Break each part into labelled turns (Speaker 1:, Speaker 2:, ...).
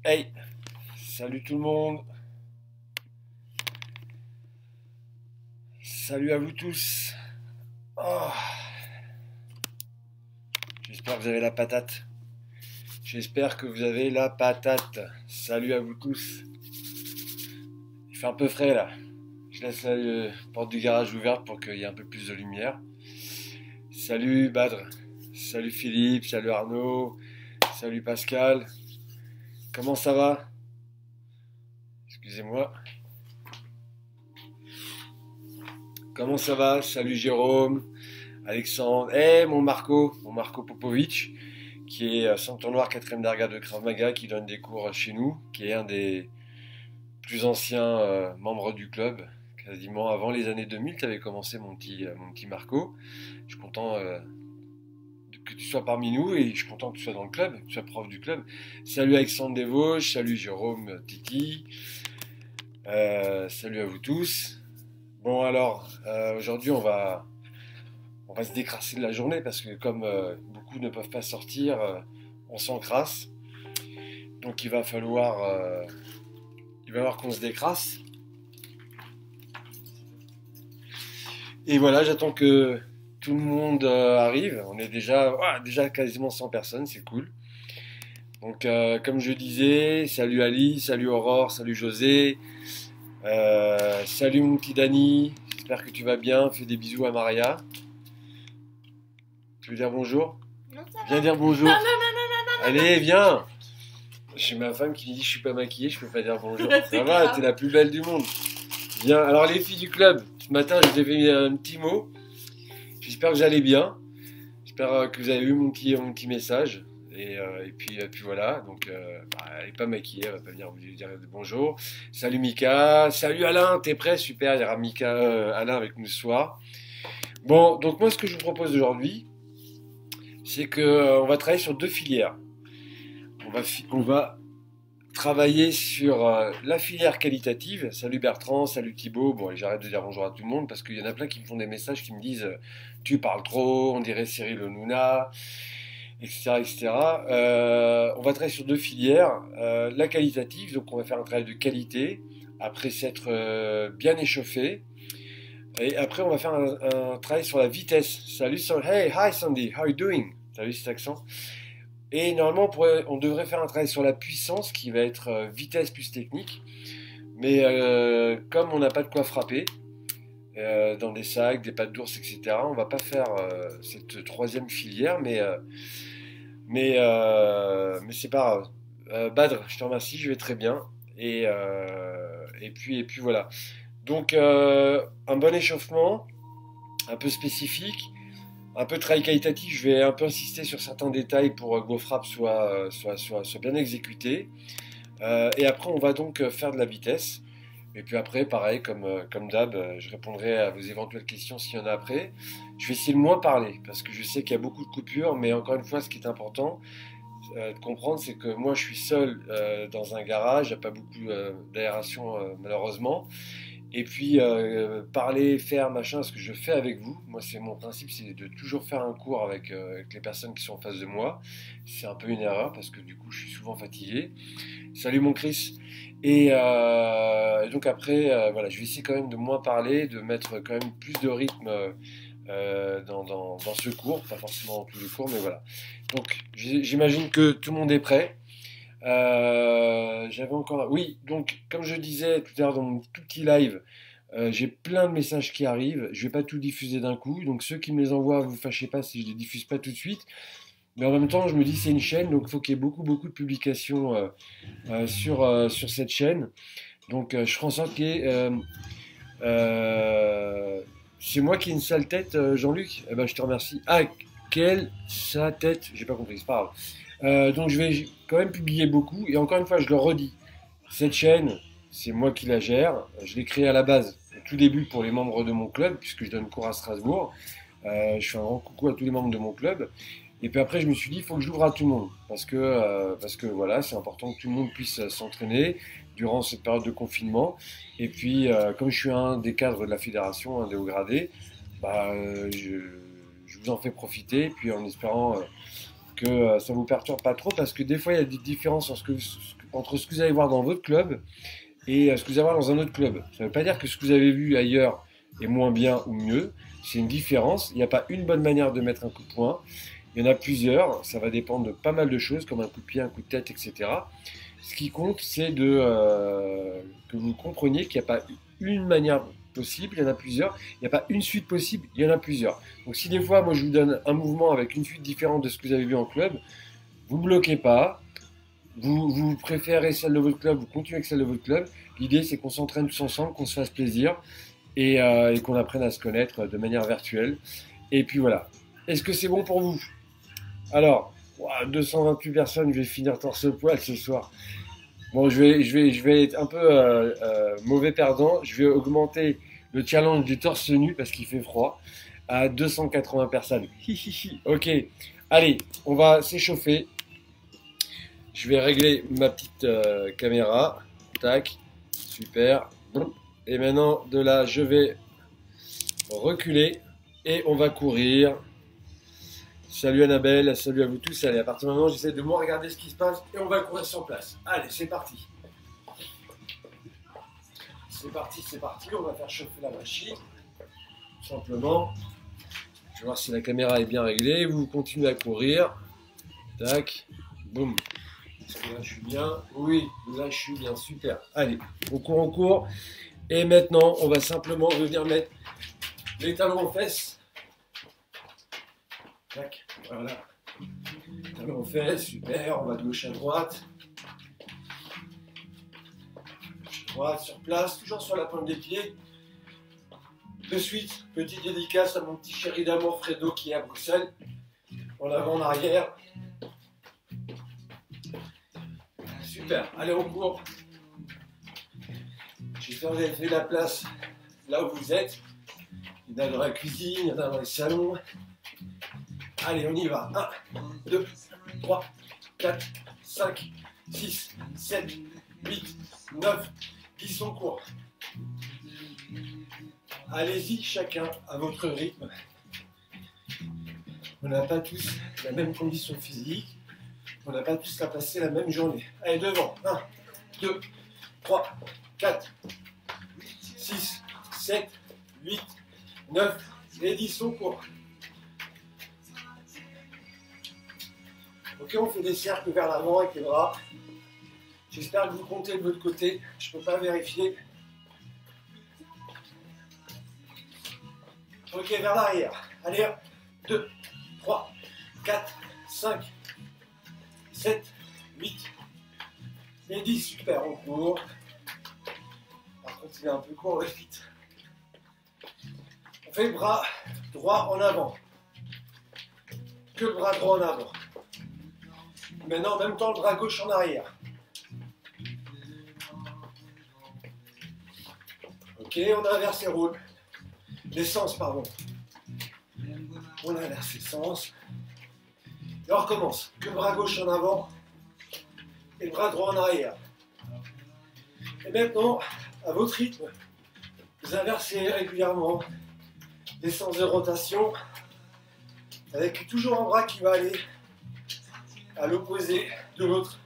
Speaker 1: Hey, salut tout le monde, salut à vous tous. Oh, j'espère que vous avez la patate. J'espère que vous avez la patate. Salut à vous tous. Il fait un peu frais là. Je laisse la porte du garage ouverte pour qu'il y ait un peu plus de lumière. Salut Badr, salut Philippe, salut Arnaud, salut Pascal. Comment ça va? Excusez-moi. Comment ça va? Salut Jérôme, Alexandre. Mon Marco Popovic, qui est ceinture noire 4ème d'arga de Krav Maga, qui donne des cours chez nous, qui est un des plus anciens membres du club. Quasiment avant les années 2000, tu avais commencé mon petit Marco. Je suis content que tu sois parmi nous et je suis content que tu sois dans le club, que tu sois prof du club. Salut Alexandre Desvosges, salut Jérôme Titi, salut à vous tous. Bon alors, aujourd'hui on va se décrasser de la journée parce que comme beaucoup ne peuvent pas sortir, on s'encrasse. Donc il va falloir qu'on se décrasse. Et voilà, j'attends que tout le monde arrive. On est déjà quasiment 100 personnes, c'est cool. Donc comme je disais, salut Ali, salut Aurore, salut José, salut mon petit Dani. J'espère que tu vas bien. Fais des bisous à Maria. Tu veux dire bonjour?
Speaker 2: Non, ça
Speaker 1: Viens
Speaker 2: va.
Speaker 1: dire bonjour.
Speaker 2: Non, non, non, non, non,
Speaker 1: Allez, viens. J'ai ma femme qui me dit je suis pas maquillée, je peux pas dire bonjour.
Speaker 2: non.
Speaker 1: Ça
Speaker 2: C'est
Speaker 1: va,
Speaker 2: grave.
Speaker 1: t'es la plus belle du monde. Viens. Alors les filles du club, ce matin je vous ai fait un petit mot. J'espère que vous allez bien. J'espère que vous avez eu mon petit message. Et puis voilà. Donc elle est pas maquillée, elle va pas venir vous dire bonjour. Salut Mika. Salut Alain, t'es prêt? Super, il y aura Mika, Alain avec nous ce soir. Bon, donc moi ce que je vous propose aujourd'hui, c'est que on va travailler sur deux filières. On va travailler sur la filière qualitative. Salut Bertrand, salut Thibaut. Bon, et j'arrête de dire bonjour à tout le monde parce qu'il y en a plein qui me font des messages qui me disent tu parles trop, on dirait Cyril Hanouna, etc. etc. On va travailler sur deux filières. La qualitative, donc on va faire un travail de qualité après s'être bien échauffé. Et après, on va faire un travail sur la vitesse. Salut, hey, hi Sandy, how are you doing? T'as vu cet accent? Et normalement, on devrait faire un travail sur la puissance qui va être vitesse plus technique. Mais comme on n'a pas de quoi frapper, dans des sacs, des pattes d'ours, etc., on va pas faire cette troisième filière, mais c'est pas grave. Badr, je te remercie, je vais très bien. Et puis voilà. Donc, un bon échauffement, un peu spécifique. Un peu de travail qualitatif, je vais un peu insister sur certains détails pour que vos frappes soient bien exécutées. Et après, on va donc faire de la vitesse. Et puis après, pareil, comme d'hab, je répondrai à vos éventuelles questions s'il y en a après. Je vais essayer de moins parler, parce que je sais qu'il y a beaucoup de coupures, mais encore une fois, ce qui est important de comprendre, c'est que moi, je suis seul dans un garage, il n'y a pas beaucoup d'aération malheureusement. Et puis parler, faire, machin, ce que je fais avec vous, moi c'est mon principe, c'est de toujours faire un cours avec les personnes qui sont en face de moi. C'est un peu une erreur parce que du coup je suis souvent fatigué. Salut mon Chris. Et donc après, voilà, je vais essayer quand même de moins parler, de mettre quand même plus de rythme dans ce cours, pas forcément dans tous les cours, mais voilà. Donc j'imagine que tout le monde est prêt. J'avais encore. Oui, donc comme je disais tout à l'heure dans mon tout petit live, j'ai plein de messages qui arrivent. Je vais pas tout diffuser d'un coup. Donc ceux qui me les envoient, vous fâchez pas si je les diffuse pas tout de suite. Mais en même temps, je me dis c'est une chaîne, donc il faut qu'il y ait beaucoup de publications sur cette chaîne. Donc je ferai en sorte qu'il y ait. C'est moi qui ai une sale tête, Jean-Luc. Eh ben, je te remercie. Ah, quelle sale tête. J'ai pas compris, c'est pas grave. Donc je vais quand même publier beaucoup. Et encore une fois, je le redis, cette chaîne, c'est moi qui la gère. Je l'ai créée à la base, au tout début pour les membres de mon club, puisque je donne cours à Strasbourg. Je fais un grand coucou à tous les membres de mon club. Et puis après, je me suis dit, il faut que je l'ouvre à tout le monde. Parce que voilà, c'est important que tout le monde puisse s'entraîner durant cette période de confinement. Et puis, comme je suis un des cadres de la fédération, un des hauts gradés, bah, je vous en fais profiter. Puis en espérant que ça vous perturbe pas trop, parce que des fois il y a des différences entre ce que vous allez voir dans votre club et ce que vous allez voir dans un autre club. Ça ne veut pas dire que ce que vous avez vu ailleurs est moins bien ou mieux, c'est une différence. Il n'y a pas une bonne manière de mettre un coup de poing, il y en a plusieurs, ça va dépendre de pas mal de choses, comme un coup de pied, un coup de tête, etc. Ce qui compte, c'est que vous compreniez qu'il n'y a pas une manière possible, il y en a plusieurs. Il n'y a pas une suite possible, il y en a plusieurs. Donc si des fois, moi, je vous donne un mouvement avec une suite différente de ce que vous avez vu en club, vous ne bloquez pas, vous préférez celle de votre club, vous continuez avec celle de votre club. L'idée, c'est qu'on s'entraîne tous ensemble, qu'on se fasse plaisir et qu'on apprenne à se connaître de manière virtuelle. Et puis voilà. Est-ce que c'est bon pour vous? Alors, 228 personnes, je vais finir torse-poil ce soir. Bon, je vais être un peu mauvais perdant. Je vais augmenter le challenge du torse nu parce qu'il fait froid à 280 personnes. Ok, allez, on va s'échauffer. Je vais régler ma petite caméra. Tac, super. Et maintenant, de là, je vais reculer et on va courir. Salut Annabelle, salut à vous tous. Allez, à partir de maintenant, j'essaie de moins regarder ce qui se passe et on va courir sur place. Allez, c'est parti. C'est parti. On va faire chauffer la machine. Tout simplement. Je vais voir si la caméra est bien réglée. Vous continuez à courir. Tac. Boum. Est-ce que là, je suis bien? Oui, là, je suis bien. Super. Allez, on court. Et maintenant, on va simplement venir mettre les talons aux fesses. Tac, voilà. Talons aux fesses, super. On va de gauche à droite. Gauche à droite, sur place, toujours sur la pointe des pieds. De suite, petite dédicace à mon petit chéri d'amour Fredo qui est à Bruxelles. En avant, en arrière. Super, allez, on court. J'espère que vous avez fait la place là où vous êtes. Il y en a dans la cuisine, il y en a dans les salons. Allez, on y va. 1, 2, 3, 4, 5, 6, 7, 8, 9, 10, on court. Allez-y, chacun à votre rythme. On n'a pas tous la même condition physique. On n'a pas tous à passer la même journée. Allez, devant. 1, 2, 3, 4, 6, 7, 8, 9 et 10, on court. Ok, on fait des cercles vers l'avant avec les bras. J'espère que vous comptez de votre côté. Je ne peux pas vérifier. Ok, vers l'arrière. Allez, 1, 2, 3, 4, 5, 7, 8 et 10. Super, on court. Par contre, il est un peu court le vite. On fait le bras droit en avant. Que le bras droit en avant. Maintenant, en même temps, le bras gauche en arrière. Ok, on inverse les rôles. Les sens, pardon. On inverse les sens. Et on recommence. Que le bras gauche en avant et le bras droit en arrière. Et maintenant, à votre rythme, vous inversez régulièrement les sens de rotation avec toujours un bras qui va aller à l'opposé de l'autre.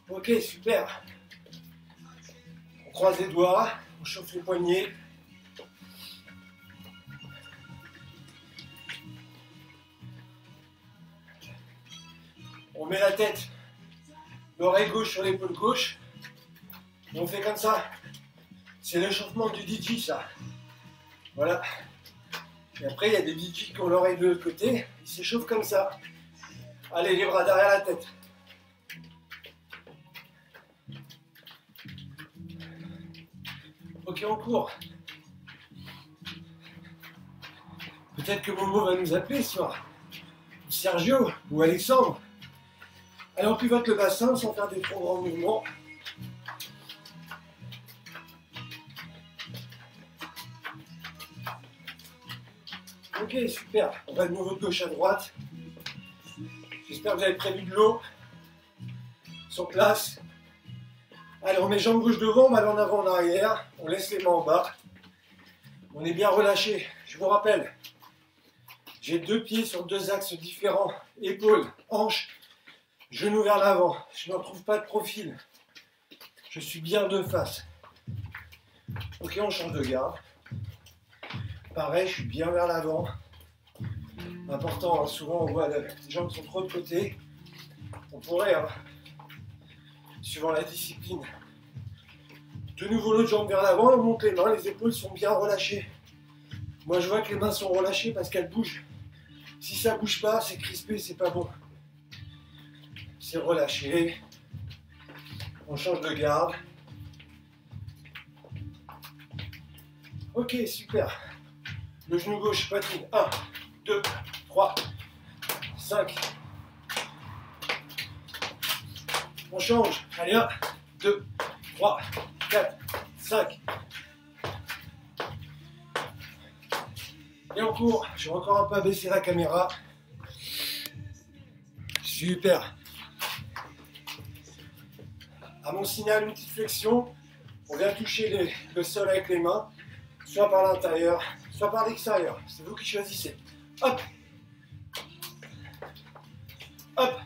Speaker 1: Ok, super. On croise les doigts, on chauffe les poignets. On met la tête, l'oreille gauche sur l'épaule gauche. Et on fait comme ça. C'est l'échauffement du DJ, ça. Voilà. Et après, il y a des DJ qui ont l'oreille de l'autre côté. Ils s'échauffent comme ça. Allez, les bras derrière la tête. Ok, on court. Peut-être que Momo va nous appeler ce soir. Ou Sergio, ou Alexandre. Allez, on pivote le bassin sans faire des trop grands mouvements. Ok, super. On va de nouveau de gauche à droite. J'espère que vous avez prévu de l'eau. Sur place. Allez, on met jambes gauche devant, mal en avant, en arrière. On laisse les mains en bas. On est bien relâché. Je vous rappelle,
Speaker 2: J'ai deux pieds sur deux axes différents. Épaules, hanches, genoux vers l'avant. Je n'en trouve pas de profil. Je suis bien de face. Ok, on change de garde. Pareil, je suis bien vers l'avant. Important, hein, souvent on voit des gens qui sont trop de côté. On pourrait, hein, suivant la discipline. De nouveau l'autre jambe vers l'avant, on monte les mains, les épaules sont bien relâchées. Moi je vois que les mains sont relâchées parce qu'elles bougent. Si ça bouge pas, c'est crispé, c'est pas bon. C'est relâché. On change de garde. Ok, super. Le genou gauche, poitrine. 1, 2, 3, 5. On change. Allez, 1, 2, 3, 4, 5. Et on court. Je vais encore un peu abaisser la caméra. Super. À mon signal, une petite flexion. On vient toucher le sol avec les mains, soit par l'intérieur, soit par l'extérieur. C'est vous qui choisissez. Hop. Hop.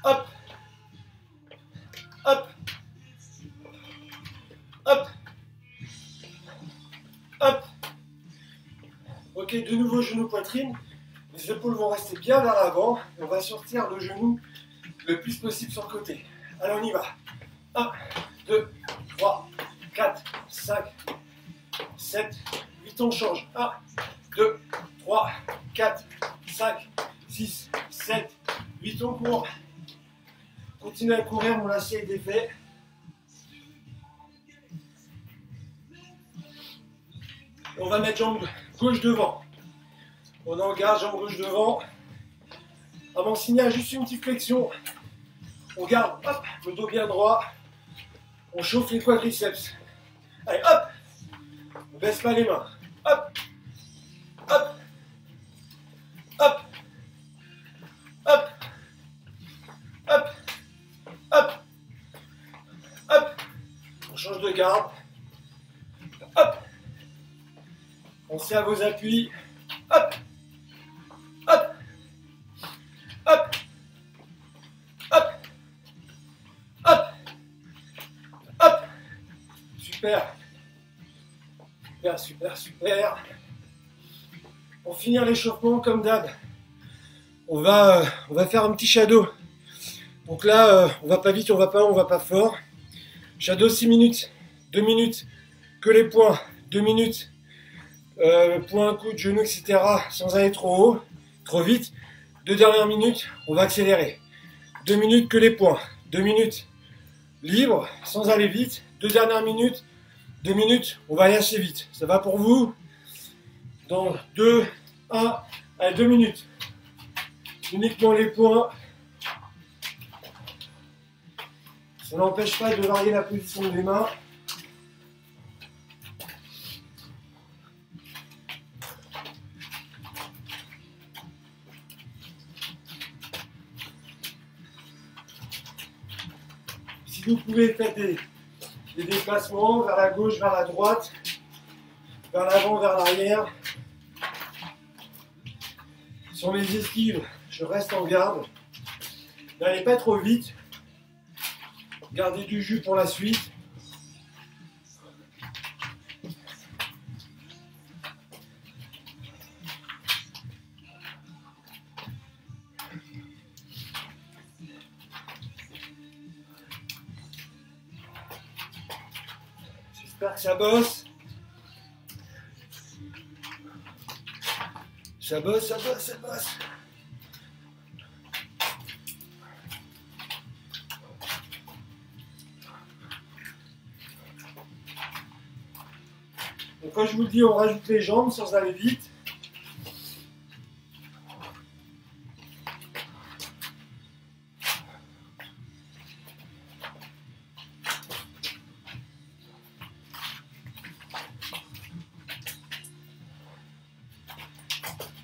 Speaker 2: Hop. Hop. Hop. Hop. Ok, de nouveau genou poitrine. Les épaules vont rester bien vers l'avant. Et on va sortir le genou le plus possible sur le côté. Allez, on y va. 1, 2, 3, 4, 5, 7, 8, on change. 1, 2, 3, 4, 5, 6, 7, 8, on court. Continuez à courir, mon lacet est défait. On va mettre jambe gauche devant. On en garde, jambe gauche devant. À mon signal, juste une petite flexion. On garde, hop, le dos bien droit. On chauffe les quadriceps. Allez, hop. On baisse pas les mains. Hop. Hop. Hop. Hop. Hop. Hop. Hop. On change de garde. Hop. Pensez à vos appuis. Hop. Hop. Hop. Hop. Hop. Hop. Super. Super, super, super. Pour finir l'échauffement, comme d'hab, on va faire un petit shadow. Donc là, on va pas vite, on va pas haut, on va pas fort. Shadow 6 minutes, 2 minutes, que les points, 2 minutes, points, coude, genou, etc. sans aller trop haut, trop vite. 2 dernières minutes, on va accélérer. 2 minutes que les points, 2 minutes libre, sans aller vite. 2 dernières minutes, 2 minutes, on va aller assez vite. Ça va pour vous? Dans 2, 1, allez, 2 minutes. Uniquement les points. Ça n'empêche pas de varier la position des mains. Si vous pouvez faire des déplacements vers la gauche, vers la droite, vers l'avant, vers l'arrière. Sur les esquives, je reste en garde. N'allez pas trop vite. Gardez du jus pour la suite. J'espère que ça bosse. Ça bosse, ça bosse, ça bosse. Donc quand je vous le dis, on rajoute les jambes sans aller vite.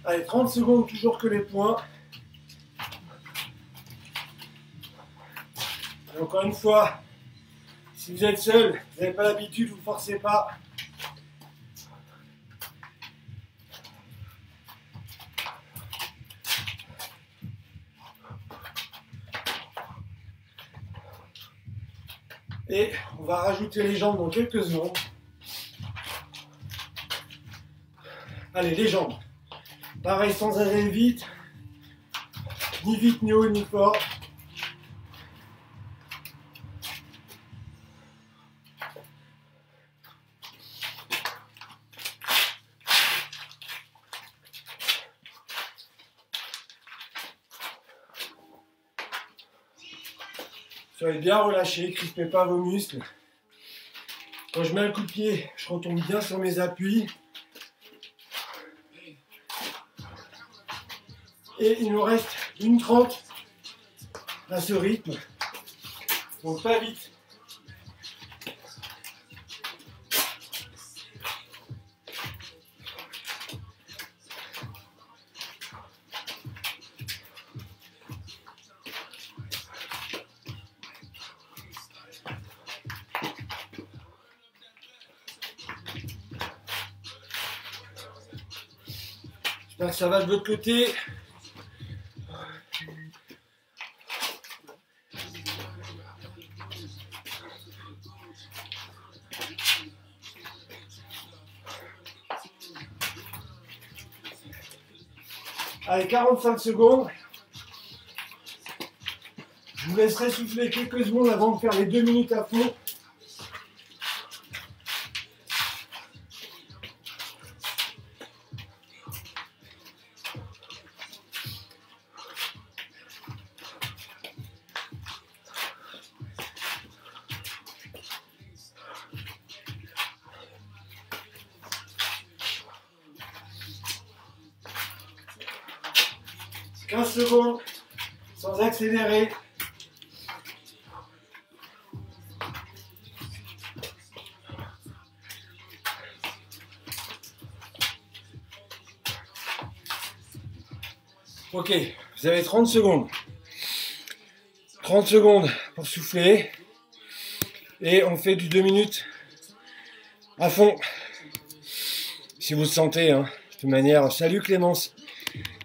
Speaker 2: Allez, 30 secondes, toujours que les points. Et encore une fois, si vous êtes seul, vous n'avez pas l'habitude, vous ne forcez pas. Et on va rajouter les jambes dans quelques secondes. Allez, les jambes. Pareil, sans aller vite. Ni vite, ni haut, ni fort. Soyez bien relâchés, crispez pas vos muscles. Quand je mets un coup de pied, je retombe bien sur mes appuis. Et il nous reste 1:30 à ce rythme. Donc pas vite. J'espère que ça va de l'autre côté. Allez, 45 secondes. Je vous laisserai souffler quelques secondes avant de faire les 2 minutes à fond. « 15 secondes, sans accélérer. » Ok, vous avez 30 secondes. 30 secondes pour souffler. Et on fait du 2 minutes à fond. Si vous le sentez, hein. De toute manière, salut Clémence.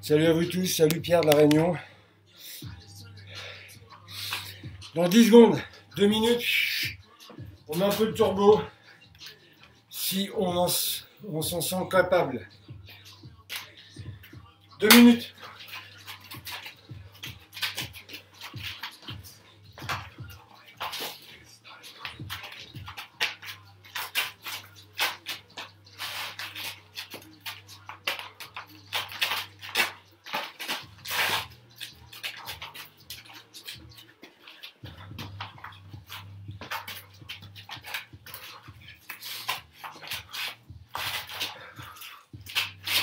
Speaker 2: Salut à vous tous, salut Pierre de la Réunion. Dans 10 secondes, 2 minutes, on met un peu le turbo si on s'en sent capable. 2 minutes.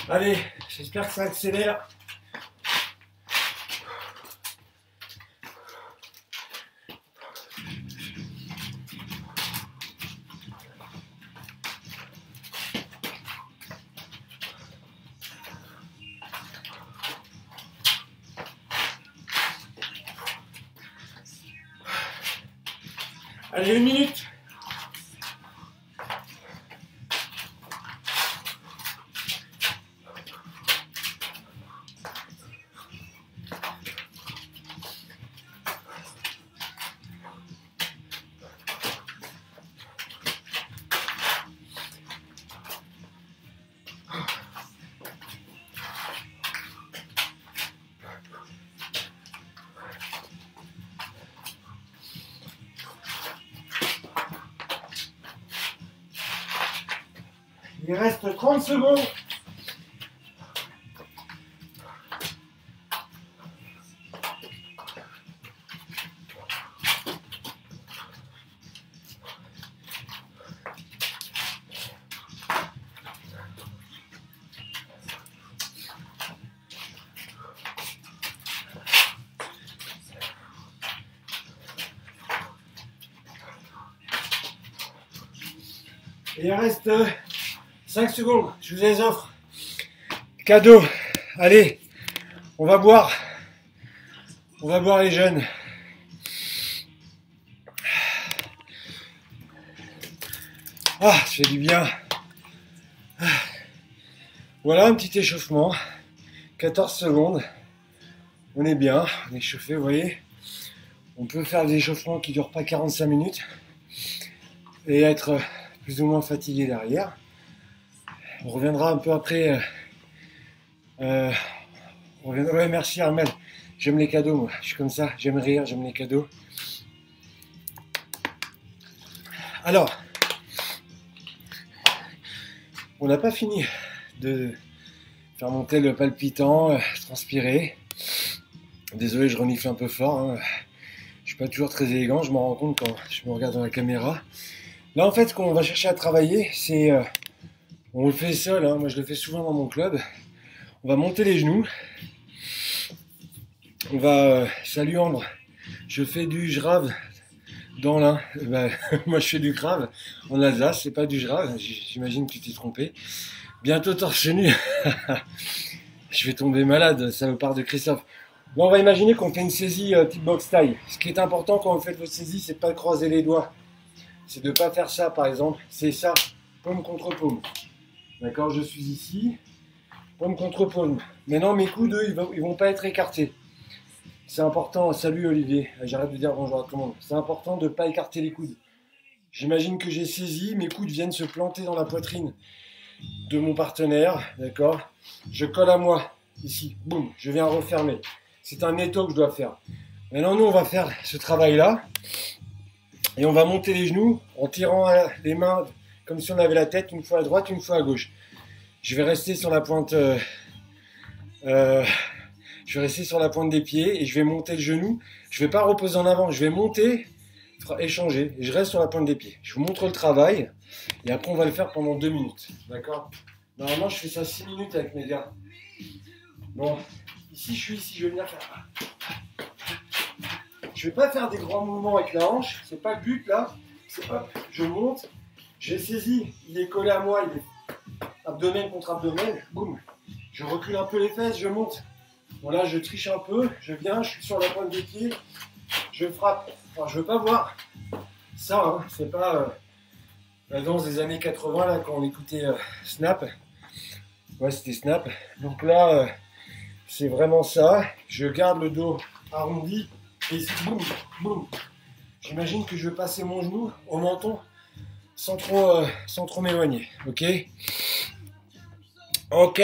Speaker 2: Allez, j'espère que ça accélère. Allez, 1 minute. Il reste 30 secondes. Il reste 5 secondes, je vous les offre. Cadeau. Allez, on va boire. On va boire les jeunes. Ah, ça fait du bien. Voilà un petit échauffement. 14 secondes. On est bien, on est chauffé, vous voyez. On peut faire des échauffements qui ne durent pas 45 minutes. et être plus ou moins fatigué derrière. On reviendra un peu après. Ouais, merci Armel. J'aime les cadeaux, moi. Je suis comme ça. J'aime rire, j'aime les cadeaux. Alors, on n'a pas fini de faire monter le palpitant, transpirer. Désolé, je renifle un peu fort. Hein. Je suis pas toujours très élégant. Je m'en rends compte quand je me regarde dans la caméra. Là, en fait, ce qu'on va chercher à travailler, c'est... on le fait seul. Hein. Moi, je le fais souvent dans mon club. On va monter les genoux. On va... salut Ambre. Je fais du jrave dans l'Ain. Ben, moi, je fais du grave en Alsace. C'est pas du jrave. J'imagine que tu t'es trompé. Bientôt torse nu. Je vais tomber malade. Ça me part de Christophe. Là, on va imaginer qu'on fait une saisie type box taille. Ce qui est important quand vous faites votre saisie, c'est de pas croiser les doigts. C'est de ne pas faire ça, par exemple. C'est ça, paume contre paume. D'accord, je suis ici, paume contre paume. Maintenant, mes coudes, eux, ils vont pas être écartés. C'est important. Salut Olivier, j'arrête de dire bonjour à tout le monde. C'est important de ne pas écarter les coudes. J'imagine que j'ai saisi, mes coudes viennent se planter dans la poitrine de mon partenaire. D'accord, je colle à moi, ici, boum, je viens refermer. C'est un étau que je dois faire. Maintenant, nous, on va faire ce travail-là. Et on va monter les genoux en tirant les mains comme si on avait la tête une fois à droite, une fois à gauche. Je vais rester sur la pointe, des pieds et je vais monter le genou. Je ne vais pas reposer en avant, je vais monter, échanger et je reste sur la pointe des pieds. Je vous montre le travail et après on va le faire pendant 2 minutes. D'accord? Normalement, je fais ça 6 minutes avec mes gars. Bon, ici, je vais venir faire. Je ne vais pas faire des grands mouvements avec la hanche, c'est pas le but là. C'est hop, je monte, j'ai saisi, il est collé à moi, il est abdomen contre abdomen, boum. Je recule un peu les fesses, je monte. Bon là, je triche un peu, je viens, je suis sur la pointe des pieds, je frappe. Enfin, je veux pas voir ça, hein. C'est pas la danse des années 80 là quand on écoutait Snap. Ouais, c'était Snap. Donc là, c'est vraiment ça. Je garde le dos arrondi. Et boum, boum. J'imagine que je vais passer mon genou au menton sans trop m'éloigner. Ok? Ok.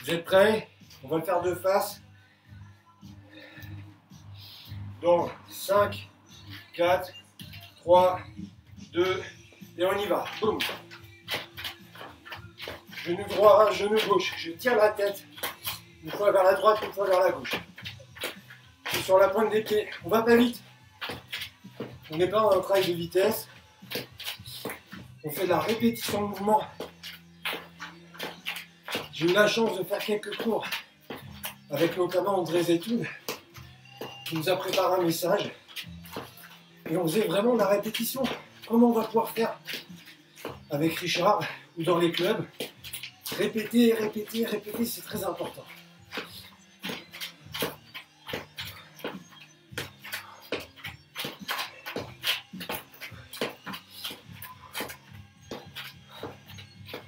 Speaker 2: Vous êtes prêts? On va le faire de face. Donc, 5, 4, 3, 2, et on y va. Boum. Genou droit, genou gauche. Je tire la tête. Une fois vers la droite, une fois vers la gauche. Sur la pointe des pieds, on va pas vite. On n'est pas dans un travail de vitesse. On fait de la répétition de mouvement. J'ai eu la chance de faire quelques cours avec notamment André Zetoun qui nous a préparé un message. Et on faisait vraiment de la répétition. Comment on va pouvoir faire avec Richard ou dans les clubs. Répéter, répéter, répéter, c'est très important.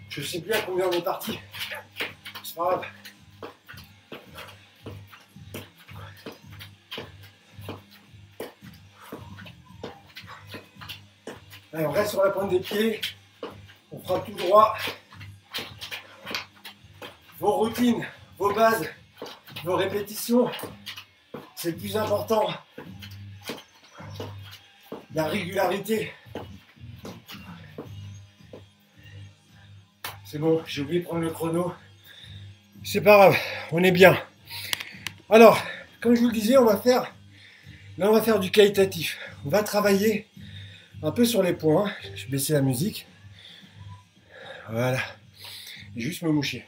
Speaker 2: Je sais plus à combien on est parti. C'est pas grave. Allez, on reste sur la pointe des pieds. On fera tout droit. Vos routines, vos bases, vos répétitions, c'est le plus important. La régularité. C'est bon, j'ai oublié de prendre le chrono. C'est pas grave, on est bien. Alors, comme je vous le disais, on va faire du qualitatif. On va travailler un peu sur les points. Je vais baisser la musique. Voilà. Et juste me moucher.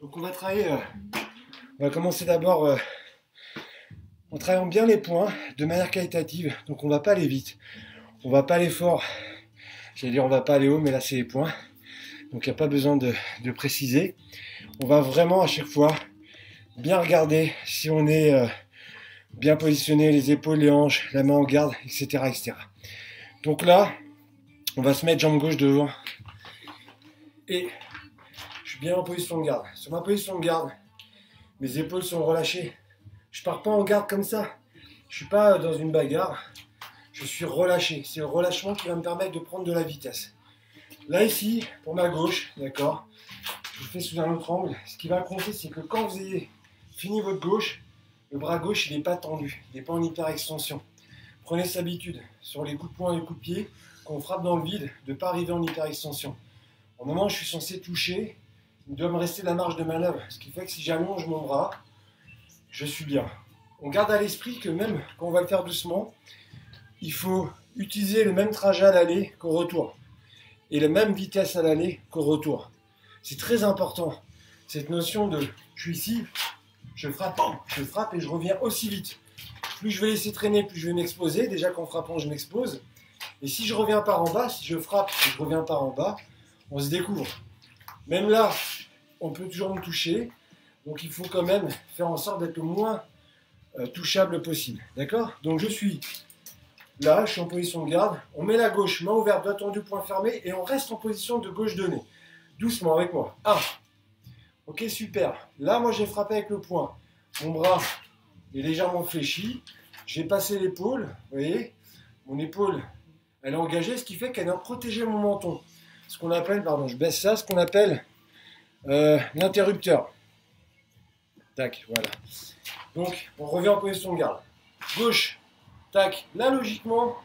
Speaker 2: Donc on va travailler, on va commencer d'abord en travaillant bien les points de manière qualitative. Donc on va pas aller vite, on va pas aller fort. J'allais dire on va pas aller haut, mais là c'est les points. Donc il n'y a pas besoin de préciser. On va vraiment à chaque fois bien regarder si on est bien positionné, les épaules, les hanches, la main en garde, etc., etc. Donc là, on va se mettre jambe gauche devant et bien en position de garde. Sur ma position de garde, mes épaules sont relâchées. Je pars pas en garde comme ça. Je suis pas dans une bagarre. Je suis relâché. C'est le relâchement qui va me permettre de prendre de la vitesse. Là ici, pour ma gauche, d'accord, je le fais sous un autre angle. Ce qui va compter, c'est que quand vous ayez fini votre gauche, le bras gauche, il n'est pas tendu. Il n'est pas en hyperextension. Prenez cette habitude, sur les coups de poing et les coups de pied, quand on frappe dans le vide, de ne pas arriver en hyperextension. Au moment où je suis censé toucher, il doit me rester de la marge de manœuvre. Ce qui fait que si j'allonge mon bras, je suis bien. On garde à l'esprit que même quand on va le faire doucement, il faut utiliser le même trajet à l'aller qu'au retour. Et la même vitesse à l'aller qu'au retour. C'est très important. Cette notion de je suis ici, je frappe et je reviens aussi vite. Plus je vais laisser traîner, plus je vais m'exposer. Déjà qu'en frappant, je m'expose. Et si je reviens par en bas, si je frappe et je reviens par en bas, on se découvre. Même là, on peut toujours me toucher. Donc il faut quand même faire en sorte d'être le moins touchable possible. D'accord? Donc je suis là, je suis en position de garde. On met la gauche, main ouverte, doigt tendu, poing fermé. Et on reste en position de gauche de nez. Doucement avec moi. 1. Ok, super. Là, moi, j'ai frappé avec le poing. Mon bras est légèrement fléchi. J'ai passé l'épaule. Vous voyez? Mon épaule, elle est engagée, ce qui fait qu'elle vient protéger mon menton. Ce qu'on appelle, pardon, je baisse ça, ce qu'on appelle l'interrupteur. Tac, voilà. Donc, on revient en position de garde. Gauche, tac. Là, logiquement,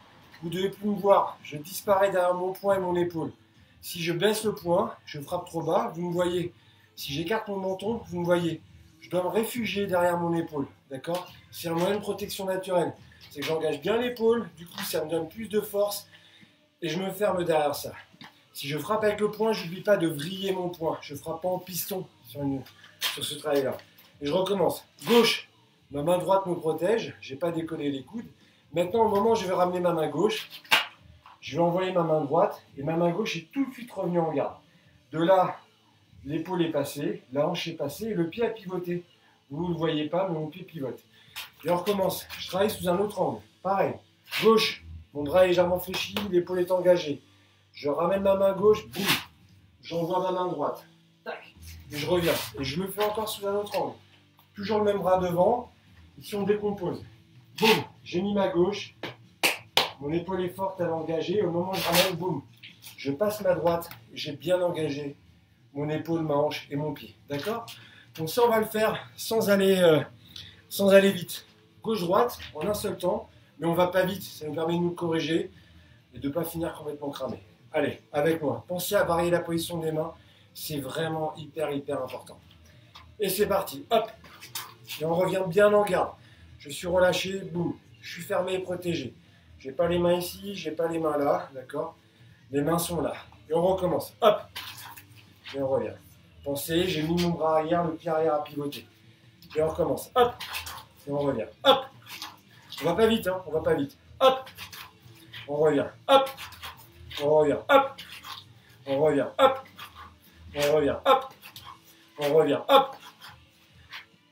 Speaker 2: vous devez plus me voir. Je disparais derrière mon poing et mon épaule. Si je baisse le poing, je frappe trop bas, vous me voyez. Si j'écarte mon menton, vous me voyez. Je dois me réfugier derrière mon épaule. D'accord? C'est un moyen de protection naturelle. C'est que j'engage bien l'épaule, du coup, ça me donne plus de force et je me ferme derrière ça. Si je frappe avec le poing, je n'oublie pas de vriller mon poing. Je ne frappe pas en piston sur ce travail-là. Et je recommence. Gauche, ma main droite me protège. Je n'ai pas décollé les coudes. Maintenant, au moment où je vais ramener ma main gauche, je vais envoyer ma main droite et ma main gauche est tout de suite revenue en garde. De là, l'épaule est passée, la hanche est passée et le pied a pivoté. Vous ne le voyez pas, mais mon pied pivote. Et on recommence. Je travaille sous un autre angle. Pareil. Gauche, mon bras est légèrement fléchi, l'épaule est engagée. Je ramène ma main gauche, boum. J'envoie ma main droite. Tac. Et je reviens. Et je le fais encore sous un autre angle. Toujours le même bras devant. Ici, on décompose. Boum. J'ai mis ma gauche. Mon épaule est forte, elle est engagée. Au moment où je ramène, boum. Je passe ma droite. J'ai bien engagé mon épaule, ma hanche et mon pied. D'accord? Donc ça, on va le faire sans aller vite. Gauche-droite, en un seul temps. Mais on ne va pas vite. Ça nous permet de nous corriger et de ne pas finir complètement cramé. Allez, avec moi. Pensez à varier la position des mains. C'est vraiment hyper important. Et c'est parti. Hop. Et on revient bien en garde. Je suis relâché. Boum. Je suis fermé et protégé. Je n'ai pas les mains ici. Je n'ai pas les mains là. D'accord? Les mains sont là. Et on recommence. Hop. Et on revient. Pensez, j'ai mis mon bras arrière, le pied arrière à pivoter. Et on recommence. Hop. Et on revient. Hop. On va pas vite, hein. On va pas vite. Hop. On revient. Hop. On revient. Hop. On revient. Hop. On revient. Hop. On revient. Hop.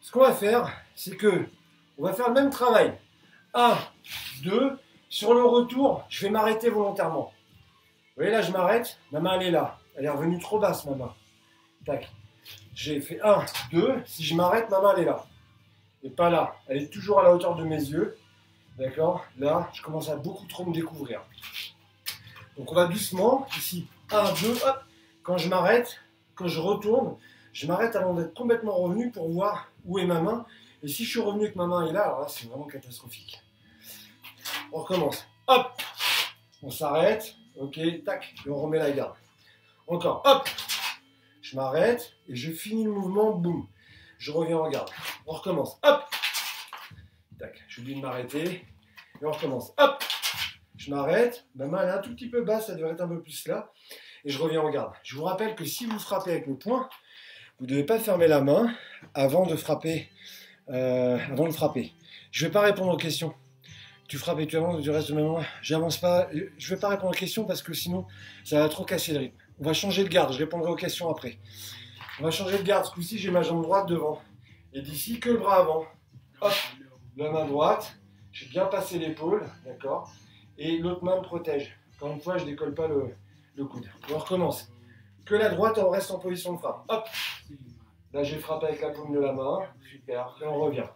Speaker 2: Ce qu'on va faire, c'est que on va faire le même travail. 1, 2. Sur le retour, je vais m'arrêter volontairement. Vous voyez là, je m'arrête. Ma main, elle est là. Elle est revenue trop basse, ma main. Tac. J'ai fait 1, 2. Si je m'arrête, ma main, elle est là. Et pas là. Elle est toujours à la hauteur de mes yeux. D'accord? Là, je commence à beaucoup trop me découvrir. Donc on va doucement. Ici, 1, 2, hop. Quand je m'arrête, quand je retourne, je m'arrête avant d'être complètement revenu pour voir où est ma main. Et si je suis revenu et que ma main est là, alors là, c'est vraiment catastrophique. On recommence. Hop. On s'arrête. Ok, tac. Et on remet la garde. Encore. Hop. Je m'arrête et je finis le mouvement. Boum. Je reviens en garde. On recommence. Hop. Tac. J'oublie de m'arrêter. Et on recommence. Hop. Je m'arrête. Ma main est un tout petit peu basse. Ça devrait être un peu plus là. Et je reviens en garde. Je vous rappelle que si vous frappez avec le poing, vous ne devez pas fermer la main avant de frapper. Je ne vais pas répondre aux questions. Tu frappes et tu avances du reste de ma main. J'avance pas. Je ne vais pas répondre aux questions parce que sinon, ça va trop casser le rythme. On va changer de garde. Je répondrai aux questions après. On va changer de garde. Ce coup-ci, j'ai ma jambe droite devant. Et d'ici, que le bras avant. Hop, la main droite. J'ai bien passé l'épaule. D'accord. Et l'autre main me protège. Encore une fois, je ne décolle pas le coude. On recommence. que la droite, on reste en position de frappe. Hop. Là, je frappe avec la paume de la main. Super. Et on revient.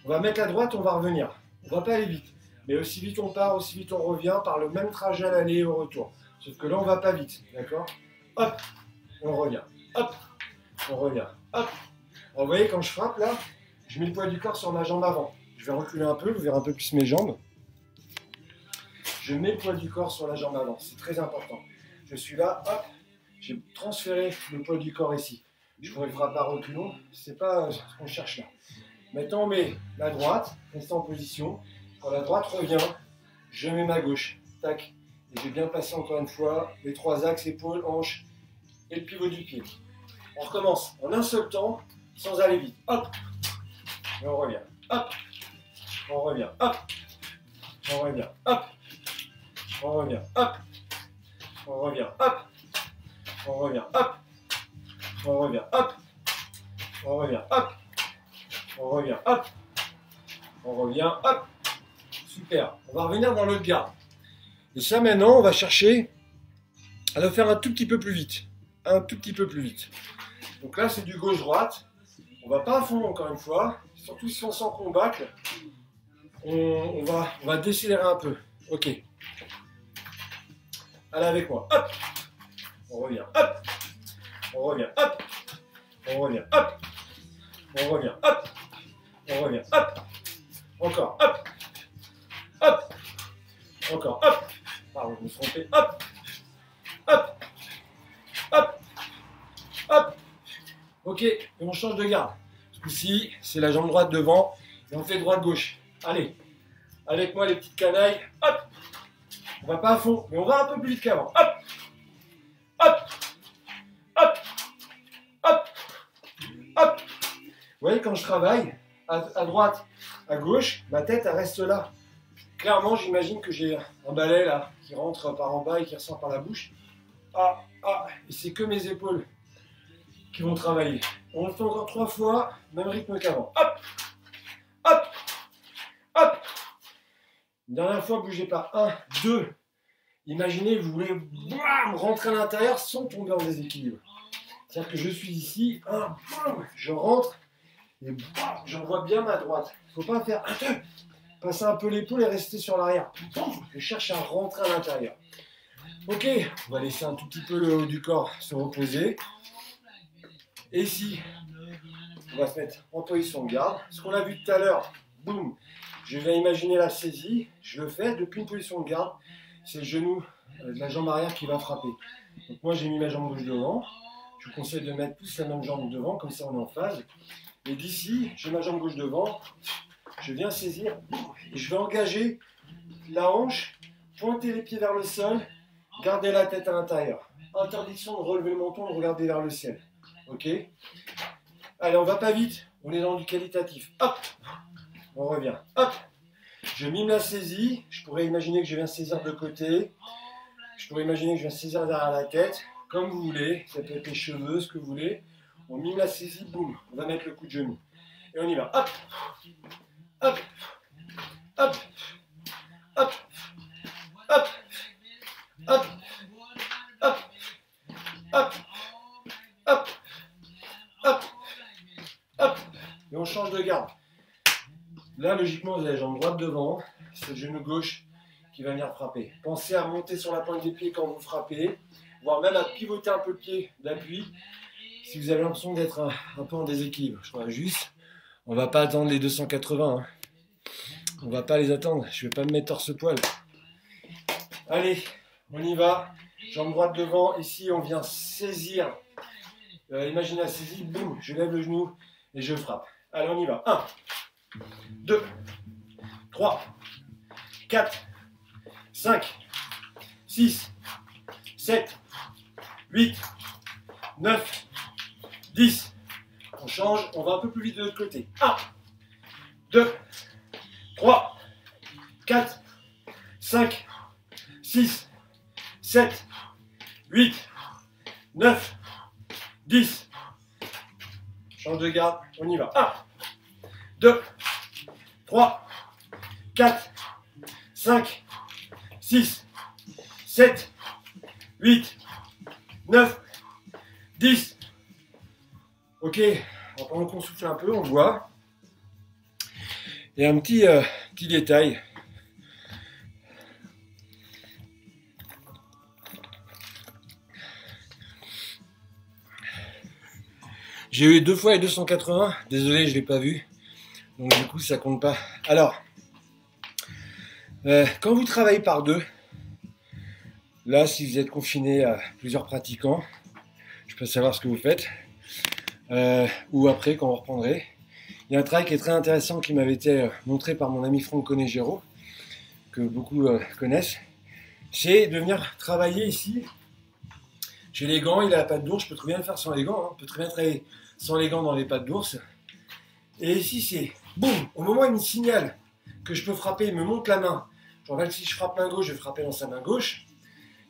Speaker 2: On va mettre la droite, on va revenir. On ne va pas aller vite. Mais aussi vite on part, aussi vite on revient par le même trajet à l'aller et au retour. Sauf que là, on ne va pas vite. D'accord? Hop. On revient. Hop. On revient. Hop. Alors, vous voyez, quand je frappe, là, je mets le poids du corps sur ma jambe avant. Je vais reculer un peu, vous verrez un peu plus mes jambes. Je mets le poids du corps sur la jambe avant. C'est très important. Je suis là, hop. J'ai transféré le poids du corps ici. Je pourrais le frapper à reculons. C'est pas ce qu'on cherche là. Maintenant, on met la droite, restez en position. Quand la droite revient, je mets ma gauche. Tac. Et je vais bien passer encore une fois les trois axes, épaules, hanches et le pivot du pied. On recommence en un seul temps, sans aller vite. Hop. Et on revient. Hop. On revient. Hop. On revient. Hop. On revient. Hop. On revient. Hop. On revient. Hop. On revient. Hop. On revient. Hop. On revient. Hop. On revient. Hop. Super. On va revenir dans l'autre garde. Et ça, maintenant, on va chercher à le faire un tout petit peu plus vite. Un tout petit peu plus vite. Donc là, c'est du gauche-droite. On va pas à fond, encore une fois. Surtout si on sent qu'on bâcle. On va décélérer un peu. Ok. Allez avec moi. Hop. On revient. Hop. On revient. Hop. On revient. Hop. On revient. Hop. On revient. Hop. Encore. Hop. Hop. Encore. Hop. Pardon, je me suis trompé. Hop. Hop. Hop. Hop. Ok. Et on change de garde. Ce coup-ci, c'est la jambe droite devant. Et on fait droite-gauche. Allez. Avec moi, les petites canailles. Hop. On va pas à fond, mais on va un peu plus vite qu'avant. Hop. Hop. Hop. Hop. Hop. Vous voyez, quand je travaille, à droite, à gauche, ma tête, elle reste là. Clairement, j'imagine que j'ai un balai là, qui rentre par en bas et qui ressort par la bouche. Ah, ah, et c'est que mes épaules qui vont travailler. On le fait encore 3 fois, même rythme qu'avant. Hop. Hop. Hop. Une dernière fois, bougez pas. 1, 2. Imaginez, vous voulez rentrer à l'intérieur sans tomber en déséquilibre. C'est-à-dire que je suis ici, je rentre et j'envoie bien ma droite. Il ne faut pas faire 1, 2, passer un peu l'épaule et rester sur l'arrière. Je cherche à rentrer à l'intérieur. Ok, on va laisser un tout petit peu le haut du corps se reposer. Et ici, on va se mettre en position de garde. Ce qu'on a vu tout à l'heure, boum, je vais imaginer la saisie. Je le fais depuis une position de garde. C'est le genou de la jambe arrière qui va frapper. Donc moi, j'ai mis ma jambe gauche devant. Je vous conseille de mettre plus la même jambe devant, comme ça on est en phase. Et d'ici, j'ai ma jambe gauche devant. Je viens saisir et je vais engager la hanche, pointer les pieds vers le sol, garder la tête à l'intérieur. Interdiction de relever le menton, de regarder vers le ciel. Ok? Allez, on va pas vite, on est dans du qualitatif. Hop! On revient. Hop! Je mime la saisie. Je pourrais imaginer que je viens saisir de côté. Je pourrais imaginer que je viens saisir derrière la tête. Comme vous voulez. Ça peut être les cheveux, ce que vous voulez. On mime la saisie, boum. On va mettre le coup de genou. Et on y va. Hop! Hop! Hop! Hop! Hop! Hop! Hop! Hop! Hop! Hop! Hop! Et on change de garde. Là, logiquement, vous avez la jambe droite devant, c'est le genou gauche qui va venir frapper. Pensez à monter sur la pointe des pieds quand vous frappez, voire même à pivoter un peu le pied d'appui si vous avez l'impression d'être un peu en déséquilibre. Je crois juste, on va pas attendre les 280. Hein. On va pas les attendre, je vais pas me mettre torse-poil. Allez, on y va. Jambe droite devant, ici on vient saisir. Imaginez la saisie, boum, je lève le genou et je frappe. Allez, on y va. 1, 2, 3, 4, 5, 6, 7, 8, 9, 10. On change, on va un peu plus vite de l'autre côté. 1, 2, 3, 4, 5, 6, 7, 8, 9, 10. Change de garde, on y va. 1, 2, 3, 4, 5, 6, 7, 8, 9, 10. Ok, pendant qu'on souffle un peu, on voit. Et un petit détail. J'ai eu 2 fois les 280, désolé, je ne l'ai pas vu. Donc du coup, ça compte pas. Alors, quand vous travaillez par deux, là, si vous êtes confiné à plusieurs pratiquants, je peux savoir ce que vous faites. Ou après, quand vous reprendrez. Il y a un travail qui est très intéressant qui m'avait été montré par mon ami Franck Conegero, que beaucoup connaissent. C'est de venir travailler ici. J'ai les gants, il a la patte d'ours, je peux très bien le faire sans les gants. On peut très bien travailler sans les gants dans les pattes d'ours. Et ici, c'est boum. Au moment où il me signale que je peux frapper, il me monte la main. Je rappelle que si je frappe main gauche, je vais frapper dans sa main gauche.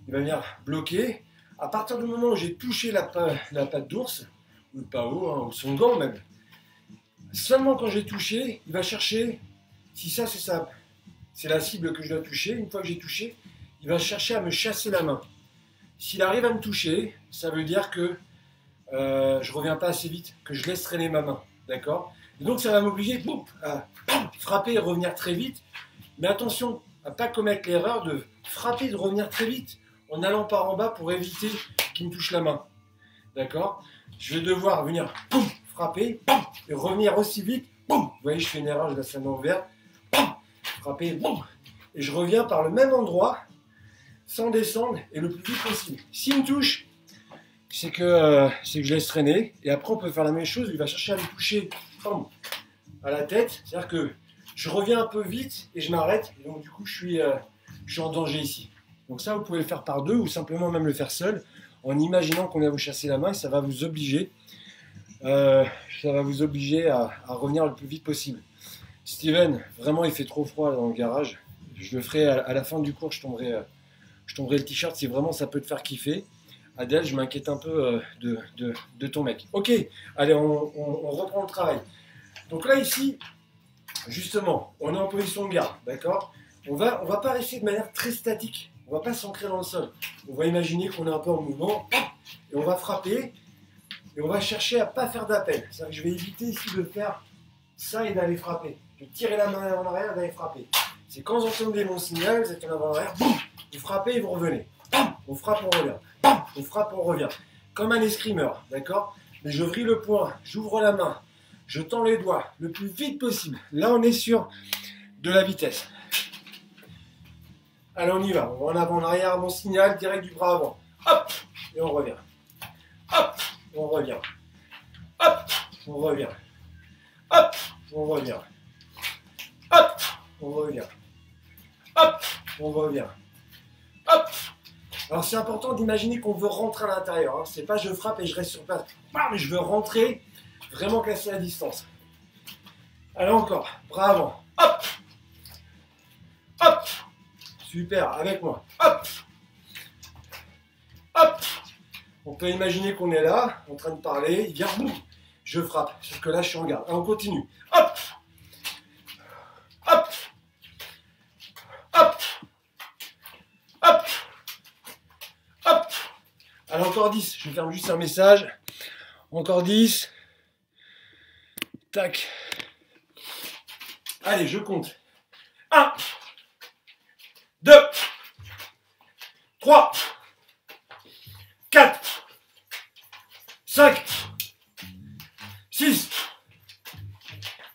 Speaker 2: Il va venir bloquer. À partir du moment où j'ai touché la patte d'ours, ou le pao, hein, ou son gant même, seulement quand j'ai touché, il va chercher, si ça c'est la cible que je dois toucher, une fois que j'ai touché, il va chercher à me chasser la main. S'il arrive à me toucher, ça veut dire que je ne reviens pas assez vite, que je laisse traîner ma main. D'accord? Et donc ça va m'obliger à frapper et revenir très vite. Mais attention à ne pas commettre l'erreur de frapper et de revenir très vite en allant par en bas pour éviter qu'il me touche la main. D'accord? Je vais devoir venir frapper et revenir aussi vite. Vous voyez, je fais une erreur, je laisse la main ouverte. Frapper et je reviens par le même endroit sans descendre et le plus vite possible. S'il me touche, c'est que je laisse traîner. Et après, on peut faire la même chose. Il va chercher à me toucher à la tête. C'est-à-dire que je reviens un peu vite et je m'arrête. Et donc, du coup, je suis en danger ici. Donc ça, vous pouvez le faire par deux ou simplement même le faire seul en imaginant qu'on vient vous chasser la main. Et ça va vous obliger, à revenir le plus vite possible. Steven, vraiment, il fait trop froid là, dans le garage. Je le ferai à la fin du cours. Je tomberai le t-shirt si vraiment ça peut te faire kiffer. Adèle, je m'inquiète un peu de ton mec. Ok, allez, on reprend le travail. Donc là, ici, justement, on est en position de garde, d'accord? On va pas rester de manière très statique. On va pas s'ancrer dans le sol. On va imaginer qu'on est un peu en mouvement et on va frapper et on va chercher à pas faire d'appel. C'est-à-dire que je vais éviter ici de faire ça et d'aller frapper. De tirer la main en arrière et d'aller frapper. C'est quand vous entendez mon signal, vous êtes en avant en arrière, vous frappez et vous revenez. On frappe, on revient. On frappe, on revient. Comme un escrimeur, d'accord? Mais je vrille le poing, j'ouvre la main, je tends les doigts le plus vite possible. Là, on est sur de la vitesse. Allez, on y va. On va en avant, en arrière, mon signal, direct du bras avant. Hop! Et on revient. Hop! On revient. Hop! On revient. Hop! On revient. Hop! On revient. Hop! On revient. Hop! Alors c'est important d'imaginer qu'on veut rentrer à l'intérieur. Hein. C'est pas je frappe et je reste sur place. Mais je veux rentrer, vraiment casser la distance. Allez encore, bras avant. Hop! Hop! Super, avec moi. Hop! Hop! On peut imaginer qu'on est là, en train de parler. Il vient, boum! Je frappe. Sauf que là, je suis en garde. Et on continue. Hop! Hop! Hop! Hop! Hop! Allez, encore 10. Je ferme juste un message. Encore 10. Tac. Allez, je compte. 1, 2, 3, 4, 5, 6,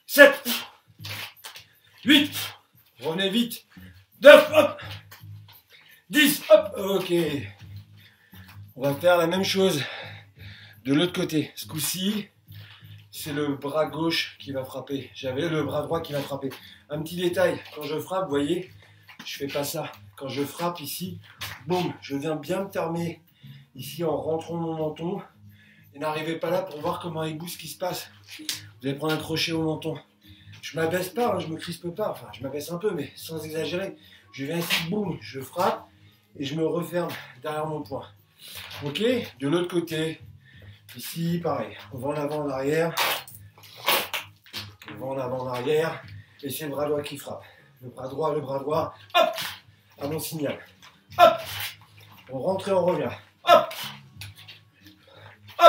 Speaker 2: 7, 8. Revenez vite. 9, hop. 10, hop. Ok. On va faire la même chose de l'autre côté. Ce coup-ci, c'est le bras gauche qui va frapper. J'avais le bras droit qui va frapper. Un petit détail, quand je frappe, vous voyez, je fais pas ça. Quand je frappe ici, boum, je viens bien me fermer ici en rentrant mon menton. Et n'arrivez pas là pour voir comment il bouge ce qui se passe. Vous allez prendre un crochet au menton. Je m'abaisse pas, hein, je me crispe pas. Enfin, je m'abaisse un peu, mais sans exagérer. Je viens ici, boum, je frappe et je me referme derrière mon poing. Ok, de l'autre côté, ici, pareil. On va en avant, en arrière. On va en avant, en arrière. Et c'est le bras droit qui frappe. Le bras droit, hop, à mon signal. Hop, on rentre et on revient. Hop, hop,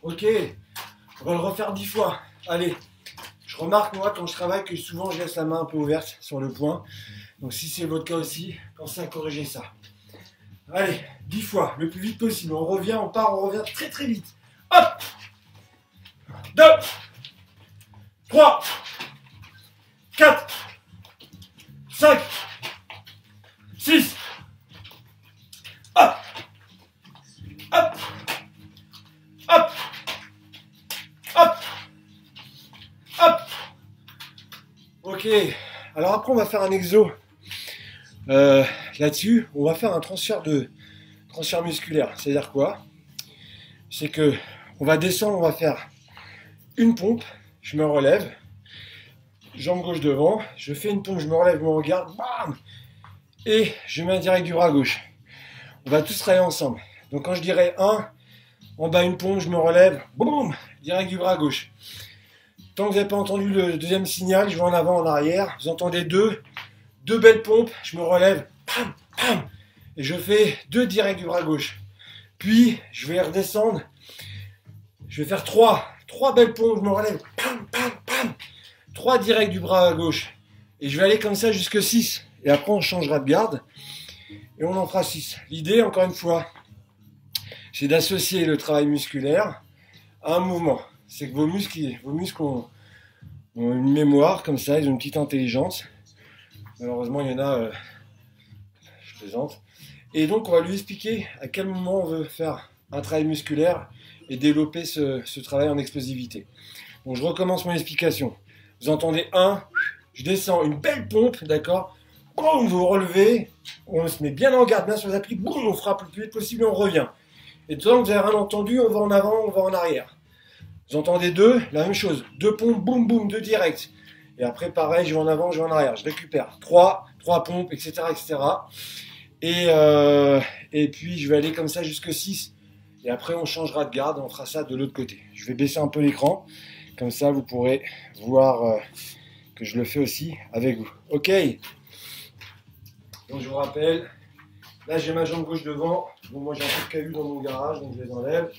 Speaker 2: Ok, on va le refaire 10 fois. Allez, je remarque moi quand je travaille que souvent je laisse la main un peu ouverte sur le poing. Donc si c'est votre cas aussi, pensez à corriger ça. Allez, 10 fois, le plus vite possible. On revient, on part, on revient très très vite. Hop, 2, 3, 4, 5, 6, hop, hop, hop, hop, hop. Ok, alors après on va faire un exo là-dessus. On va faire un transfert musculaire. C'est-à-dire quoi? C'est que on va descendre, on va faire une pompe, je me relève, jambe gauche devant, je fais une pompe, je me relève, je me regarde, bam, et je mets un direct du bras gauche. On va tous travailler ensemble. Donc quand je dirais 1, en bas une pompe, je me relève, boum, direct du bras gauche. Tant que vous n'avez pas entendu le deuxième signal, je vais en avant, en arrière. Vous entendez deux belles pompes, je me relève, bam, bam, et je fais 2 directs du bras gauche. Puis je vais redescendre, je vais faire 3 belles pompes, je me relève, bam, bam, bam, 3 directs du bras gauche. Et je vais aller comme ça jusque 6. Et après on changera de garde et on en fera 6. L'idée, encore une fois, c'est d'associer le travail musculaire à un mouvement. C'est que vos muscles ont une mémoire comme ça, ils ont une petite intelligence. Malheureusement, il y en a, je plaisante. Et donc, on va lui expliquer à quel moment on veut faire un travail musculaire et développer ce travail en explosivité. Donc, je recommence mon explication. Vous entendez 1, je descends, une belle pompe, d'accord. Boum, vous relevez, on se met bien en garde, bien sur les appuis, boum, on frappe le plus vite possible et on revient. Et tant que vous n'avez rien entendu, on va en avant, on va en arrière. Vous entendez 2, la même chose. 2 pompes, boum, boum, 2 directs. Et après, pareil, je vais en avant, je vais en arrière. Je récupère 3 pompes, etc., etc. Et puis, je vais aller comme ça jusque 6. Et après, on changera de garde, on fera ça de l'autre côté. Je vais baisser un peu l'écran. Comme ça, vous pourrez voir que je le fais aussi avec vous. Ok. Donc, je vous rappelle, là, j'ai ma jambe gauche devant. Bon, moi, j'ai un peu de cailloux dans mon garage, donc je les enlève.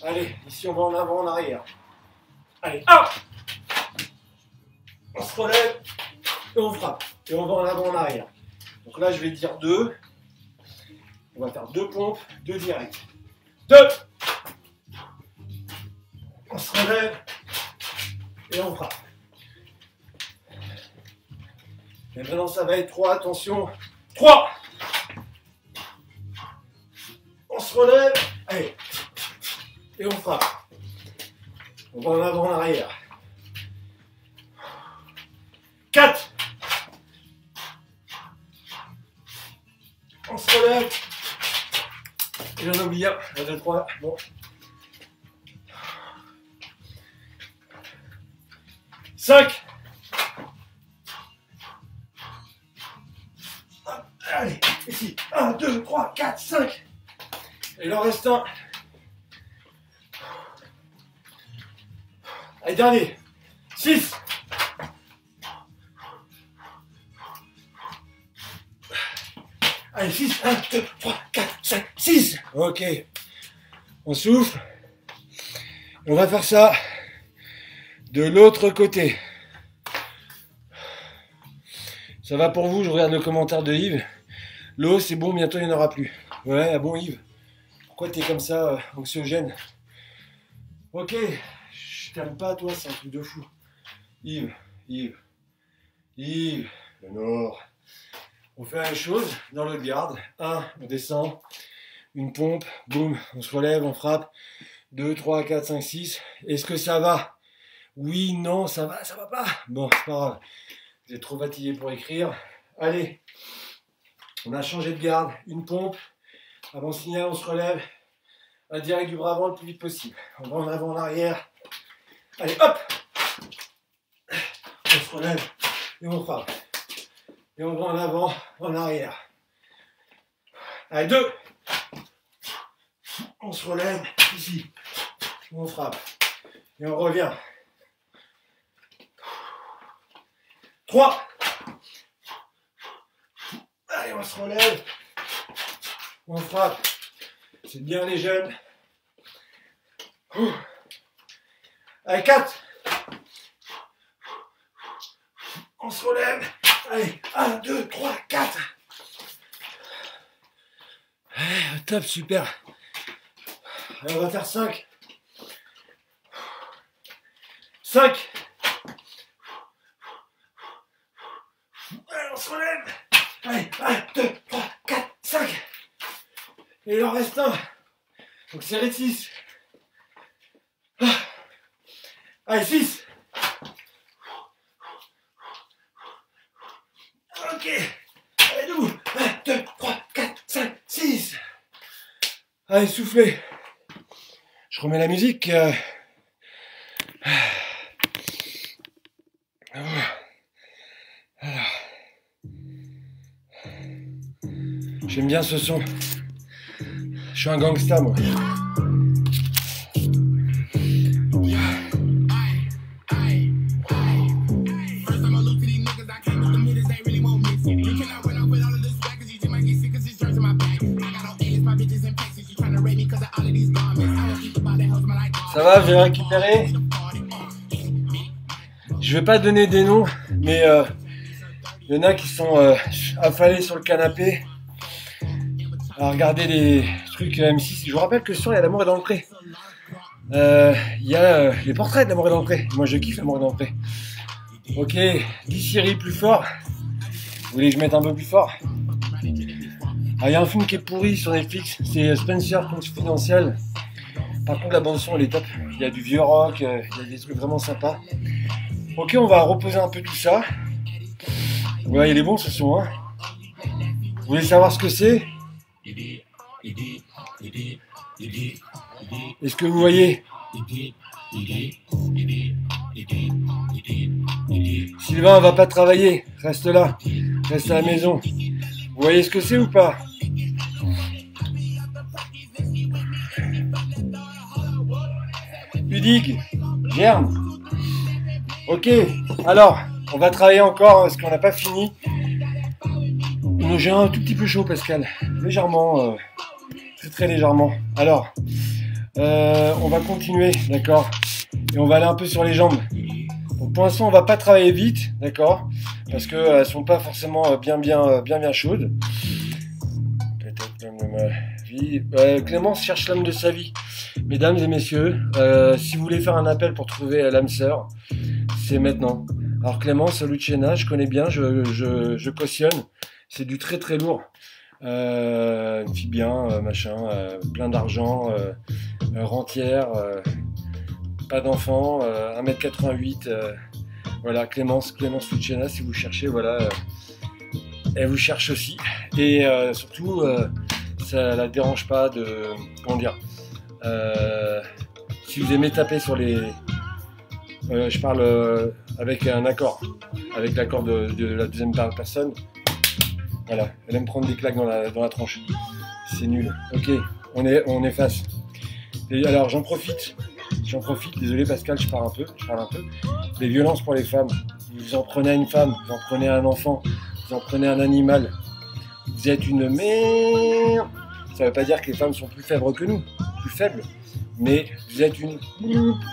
Speaker 2: Allez, ici, on va en avant, en arrière. Allez, 1. On se relève et on frappe. Et on va en avant, en arrière. Donc là, je vais dire 2. On va faire 2 pompes, 2 directs. 2. On se relève et on frappe. Et maintenant, ça va être 3. Attention. 3. On se relève. Allez. Et on frappe. On va en avant, en arrière. 4. On se relève. Et j'en oublie un. 1, 2, 3. Bon. 5. Allez, ici. 1, 2, 3, 4, 5. Et il en reste un. Allez, dernier. 6. Allez, 6. 1, 2, 3, 4, 5, 6. Ok. On souffle. On va faire ça de l'autre côté. Ça va pour vous? Je regarde le commentaire de Yves. L'eau, c'est bon, bientôt il n'y en aura plus. Ouais, ah bon Yves? Pourquoi t'es comme ça, anxiogène? Ok. Je t'aime pas, toi, c'est un truc de fou. Yves, le Nord. On fait la même chose dans le garde. 1, on descend. Une pompe, boum, on se relève, on frappe. 2, 3, 4, 5, 6. Est-ce que ça va? Oui, non, ça va pas. Bon, c'est pas grave. Vous êtes trop fatigué pour écrire. Allez, on a changé de garde. Une pompe. Avant le signal, on se relève. Un direct du bras avant le plus vite possible. On va en avant, en arrière. Allez, hop! On se relève et on frappe. Et on va en avant, en arrière. Allez, 2. On se relève, ici. On frappe. Et on revient. 3. Allez, on se relève. On frappe. C'est bien les jeunes. Allez, 4. On se relève. Allez, 1, 2, 3, 4. Top, super. Allez, on va faire 5. 5. Allez, on se relève. Allez, 1, 2, 3, 4, 5. Et il en reste un. Donc c'est 6. Allez, 6. Ok. Allez, debout. 1, 2, 3, 4, 5, 6. Allez, soufflez. Je remets la musique. Alors. J'aime bien ce son. Je suis un gangsta, moi. Ça va, j'ai récupéré. Je vais pas donner des noms, mais il y en a qui sont affalés sur le canapé à regarder les trucs M6. Je vous rappelle que ce soir, il y a L'amour est dans le pré. Il y a les portraits de L'amour est dans le pré. Moi, je kiffe L'amour est dans le pré. Ok, dis Siri plus fort. Vous voulez que je mette un peu plus fort? Ah, il y a un film qui est pourri sur Netflix, c'est Spencer Confidential. Par contre, la bande-son, elle est top. Il y a du vieux rock, il y a des trucs vraiment sympas. Ok, on va reposer un peu tout ça. Ouais, il est bon ce son, hein. Vous voulez savoir ce que c'est? Est-ce que vous voyez? Sylvain va pas travailler, reste là, reste à la maison. Vous voyez ce que c'est ou pas? Ludique, germe. Ok, alors, on va travailler encore parce qu'on n'a pas fini. J'ai un tout petit peu chaud, Pascal, légèrement, très légèrement. Alors, on va continuer, d'accord? Et on va aller un peu sur les jambes. Donc pour l'instant, on va pas travailler vite, d'accord? Parce que elles sont pas forcément bien chaudes. Peut-être l'homme de ma vie. Clémence cherche l'homme de sa vie. Mesdames et messieurs, si vous voulez faire un appel pour trouver l'âme sœur, c'est maintenant. Alors Clémence Lucena, je connais bien, je cautionne. C'est du très lourd. Une fille bien, machin, plein d'argent, rentière, pas d'enfant, 1m88. Voilà, Clémence Lucena, si vous cherchez, voilà, elle vous cherche aussi. Et surtout, ça la dérange pas de, comment dire, si vous aimez taper sur les, je parle avec un accord, avec l'accord de la deuxième personne. Voilà, elle aime prendre des claques dans la tronche. C'est nul. Ok, on efface. Et alors j'en profite, désolé Pascal, je parle un peu. Les violences pour les femmes. Vous en prenez à une femme, vous en prenez à un enfant, vous en prenez à un animal. Vous êtes une merde. Ça ne veut pas dire que les femmes sont plus faibles que nous, plus faibles. Mais vous êtes une...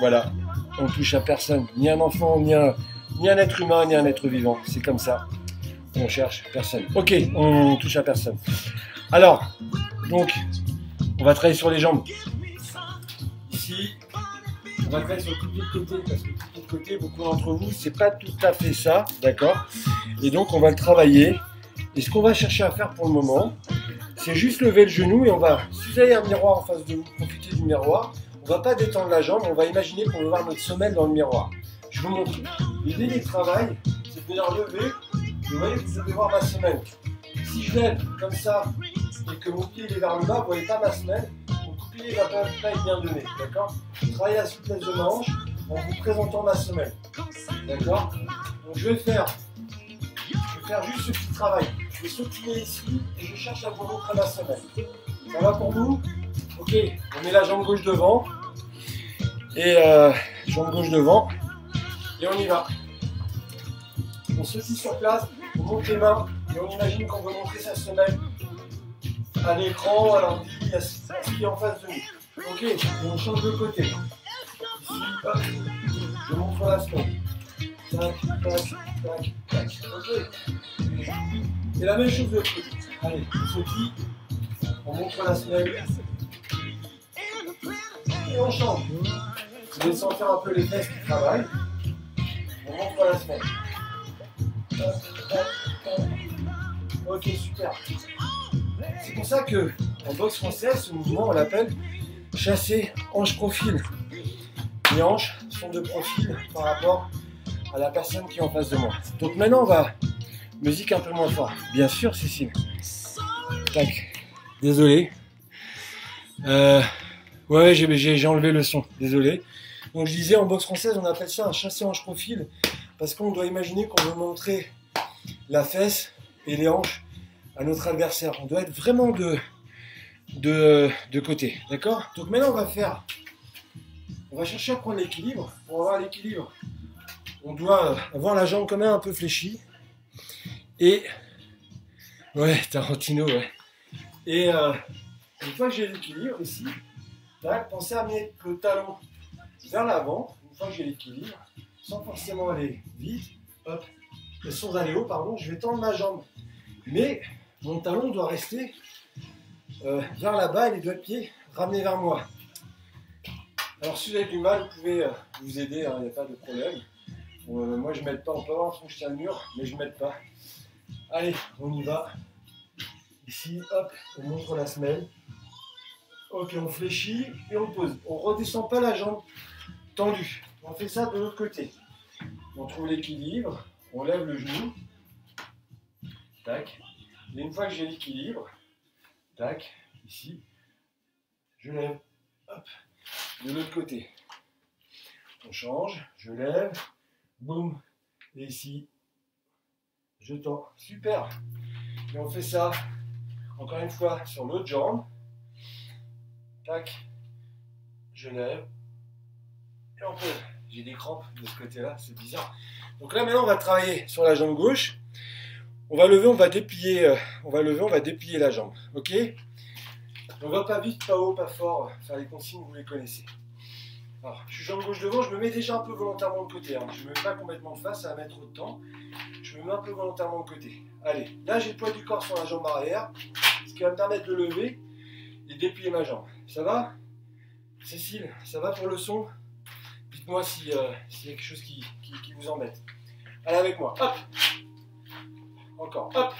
Speaker 2: Voilà, on touche à personne. Ni un enfant, ni un être humain, ni un être vivant. C'est comme ça. On cherche personne. Ok, on touche à personne. Alors, donc, on va travailler sur les jambes. Ici, on va travailler sur tout le côté, parce que tout le côté, beaucoup d'entre vous, c'est pas tout à fait ça, d'accord? Et donc, on va le travailler. Et ce qu'on va chercher à faire pour le moment, c'est juste lever le genou et on va, si vous avez un miroir en face de vous, profitez du miroir. On va pas détendre la jambe, on va imaginer qu'on veut voir notre semelle dans le miroir. Je vous montre. L'idée du travail, c'est de venir lever. Vous voyez, vous devez voir ma semelle. Si je lève comme ça et que mon pied est vers le bas, vous ne voyez pas ma semelle, mon pied ne va pas être bien donné. D'accord? Je travaille la souplesse de ma hanche en vous présentant ma semelle. D'accord? Donc je vais faire juste ce petit travail. Je vais sautiller ici et je cherche à vous montrer ma semelle. Ça va pour vous? Ok, on met la jambe gauche devant. Et jambe gauche devant. Et on y va. On sautille sur place, on monte les mains et on imagine qu'on veut montrer sa semelle à l'écran, à l'ordi, à ce qui est en face de nous. Ok, et on change de côté. Ici, hop, je montre la semaine. Tac, tac, tac, tac. Ok. Et la même chose de l'autre côté. Allez, sautille, on montre la semelle. Et on change. Vous allez sentir un peu les fesses qui travaillent. On montre la semelle. Tac, tac, tac. Ok, super. C'est pour ça que en boxe française, ce mouvement, on l'appelle chasser hanche profil. Les hanches sont de profil par rapport à la personne qui est en face de moi. Donc maintenant, on va musique un peu moins fort. Bien sûr, Cécile. Tac. Désolé. Ouais, j'ai enlevé le son. Désolé. Donc je disais, en boxe française, on appelle ça un chasser hanche profil parce qu'on doit imaginer qu'on veut montrer la fesse et les hanches à notre adversaire. On doit être vraiment de côté. D'accord? Donc maintenant, on va chercher à prendre l'équilibre. Pour avoir l'équilibre, on doit avoir la jambe quand même un peu fléchie. Et ouais, Tarantino, ouais. Et une fois que j'ai l'équilibre ici, tac, pensez à mettre le talon vers l'avant. Une fois que j'ai l'équilibre, sans forcément aller vite, hop, sans aller haut, pardon, je vais tendre ma jambe. Mais mon talon doit rester vers là-bas et les doigts de pied ramenés vers moi. Alors si vous avez du mal, vous pouvez vous aider, il n'y a pas de problème. Moi je ne m'aide pas, on peut avoir l'impression que je tiens le mur, mais je ne m'aide pas. Allez, on y va. Ici, hop, on montre la semelle. Ok, on fléchit et on pose. On ne redescend pas la jambe tendue. On fait ça de l'autre côté. On trouve l'équilibre, on lève le genou. Tac. Et une fois que j'ai l'équilibre, tac, ici, je lève, hop, de l'autre côté. On change, je lève, boum, et ici, je tends. Super. Et on fait ça, encore une fois, sur l'autre jambe. Tac, je lève, et on pose. J'ai des crampes de ce côté-là, c'est bizarre. Donc là, maintenant, on va travailler sur la jambe gauche. On va lever, on va déplier, on va déplier la jambe. Ok? On va pas vite, pas haut, pas fort. Faire les consignes, vous les connaissez. Alors, je suis jambe gauche devant, je me mets déjà un peu volontairement de côté. Hein. Je ne me mets pas complètement de face, ça va mettre trop de temps. Je me mets un peu volontairement de côté. Allez, là j'ai le poids du corps sur la jambe arrière, ce qui va me permettre de lever et déplier ma jambe. Ça va? Cécile, ça va pour le son? Dites-moi s'il y a quelque chose qui vous embête. Allez avec moi, hop! Encore, hop!